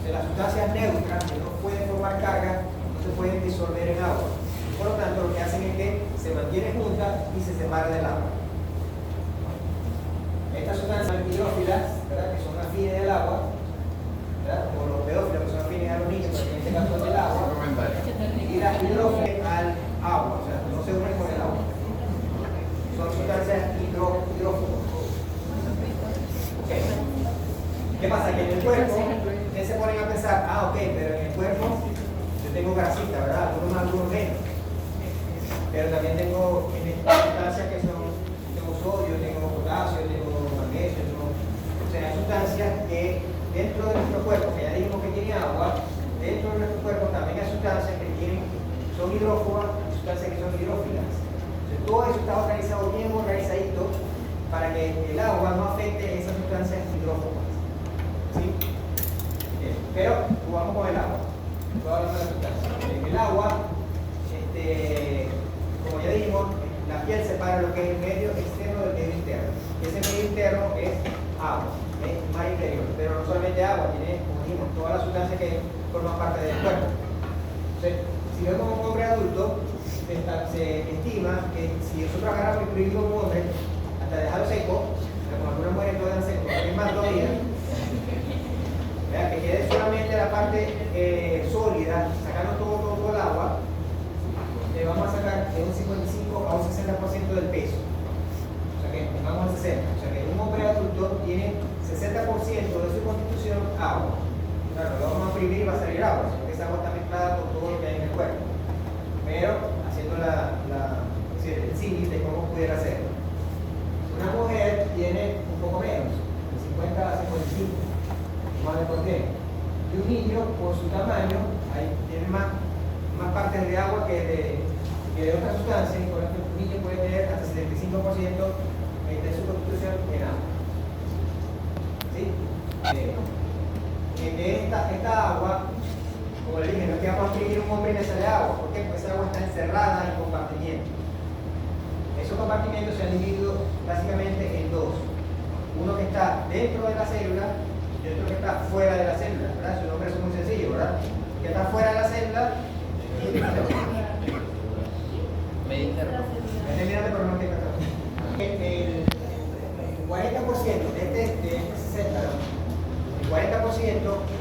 De las sustancias neutras que no pueden formar carga, no se pueden disolver en agua. Por lo tanto, lo que hacen es que se mantienen juntas y se separan del agua. Estas sustancias hidrófilas, ¿verdad?, que son afines del agua, ¿verdad?, como los pedófilos que son afines a los niños, pero en este caso es del agua, y las hidrófilas al agua, o sea, no se unen con el agua. Son sustancias hidrófobas. Okay. ¿Qué pasa? Que en el cuerpo, ustedes se ponen a pensar, ok, pero en el cuerpo yo tengo grasita, ¿verdad? Algunos más, algunos menos. Pero también tengo sustancias que son, tengo sodio, tengo potasio, tengo magnesio, o sea, hay sustancias que dentro de nuestro cuerpo, que ya dijimos que tiene agua, dentro de nuestro cuerpo también hay sustancias que son hidrófobas y sustancias que son hidrófilas. Entonces, todo eso está organizado bien organizadito para que el agua no afecte esas sustancias hidrófobas. ¿Sí? Bien. Pero jugamos con el agua. Todas las sustancias. El agua, como ya dijimos, la piel separa lo que es el medio externo del medio interno. Ese medio interno es agua, es mar interior. Pero no solamente agua, tiene, como dijimos, todas las sustancias que forman parte del cuerpo. Entonces, si vemos a un hombre adulto, se estima que si nosotros agarramos y prohibimos a un hombre hasta dejarlo seco, como algunas mujeres lo dejan seco, es más todavía, que quede solamente la parte sólida, sacando todo el agua, le vamos a sacar de un 55 a un 60% del peso. O sea que vamos al 60. O sea que un hombre adulto tiene 60% de su constitución agua. Claro, lo vamos a prohibir y va a salir agua, porque esa agua está mezclada con todo lo que hay en el cuerpo. Pero haciendo el símil de cómo pudiera hacerlo. Una mujer tiene un poco menos, de 50 a 55, más de por qué. Y un niño, por su tamaño, tiene más partes de agua que de otras sustancias, y por ejemplo, un niño puede tener hasta 75% de su constitución en agua. ¿Sí? Esta agua, como le dije, no es que vamos a escribir un hombre y le sale agua. ¿Por qué? Porque esa agua está encerrada en compartimientos. Esos compartimentos se han dividido básicamente en dos. Uno que está dentro de la célula y otro que está fuera de la célula, ¿verdad? Su nombre es muy sencillo, ¿verdad? El que está fuera de la célula. El 40% de este 60, el 40%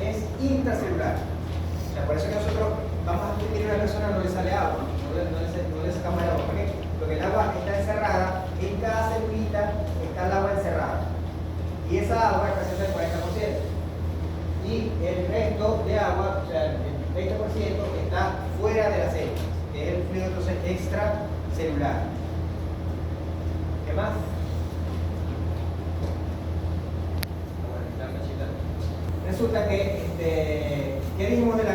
es intracelular. O sea, por eso que nosotros vamos a escribir a una persona no le sale agua, no le sacamos el agua. ¿Por qué? Porque el agua está encerrada, en cada celulita está el agua encerrada. Y esa agua representa el 40%. Y el resto de agua, o sea, el 20% está fuera de la célula, que es el fluido entonces extracelular. ¿Qué más? Resulta que, ¿qué dijimos de la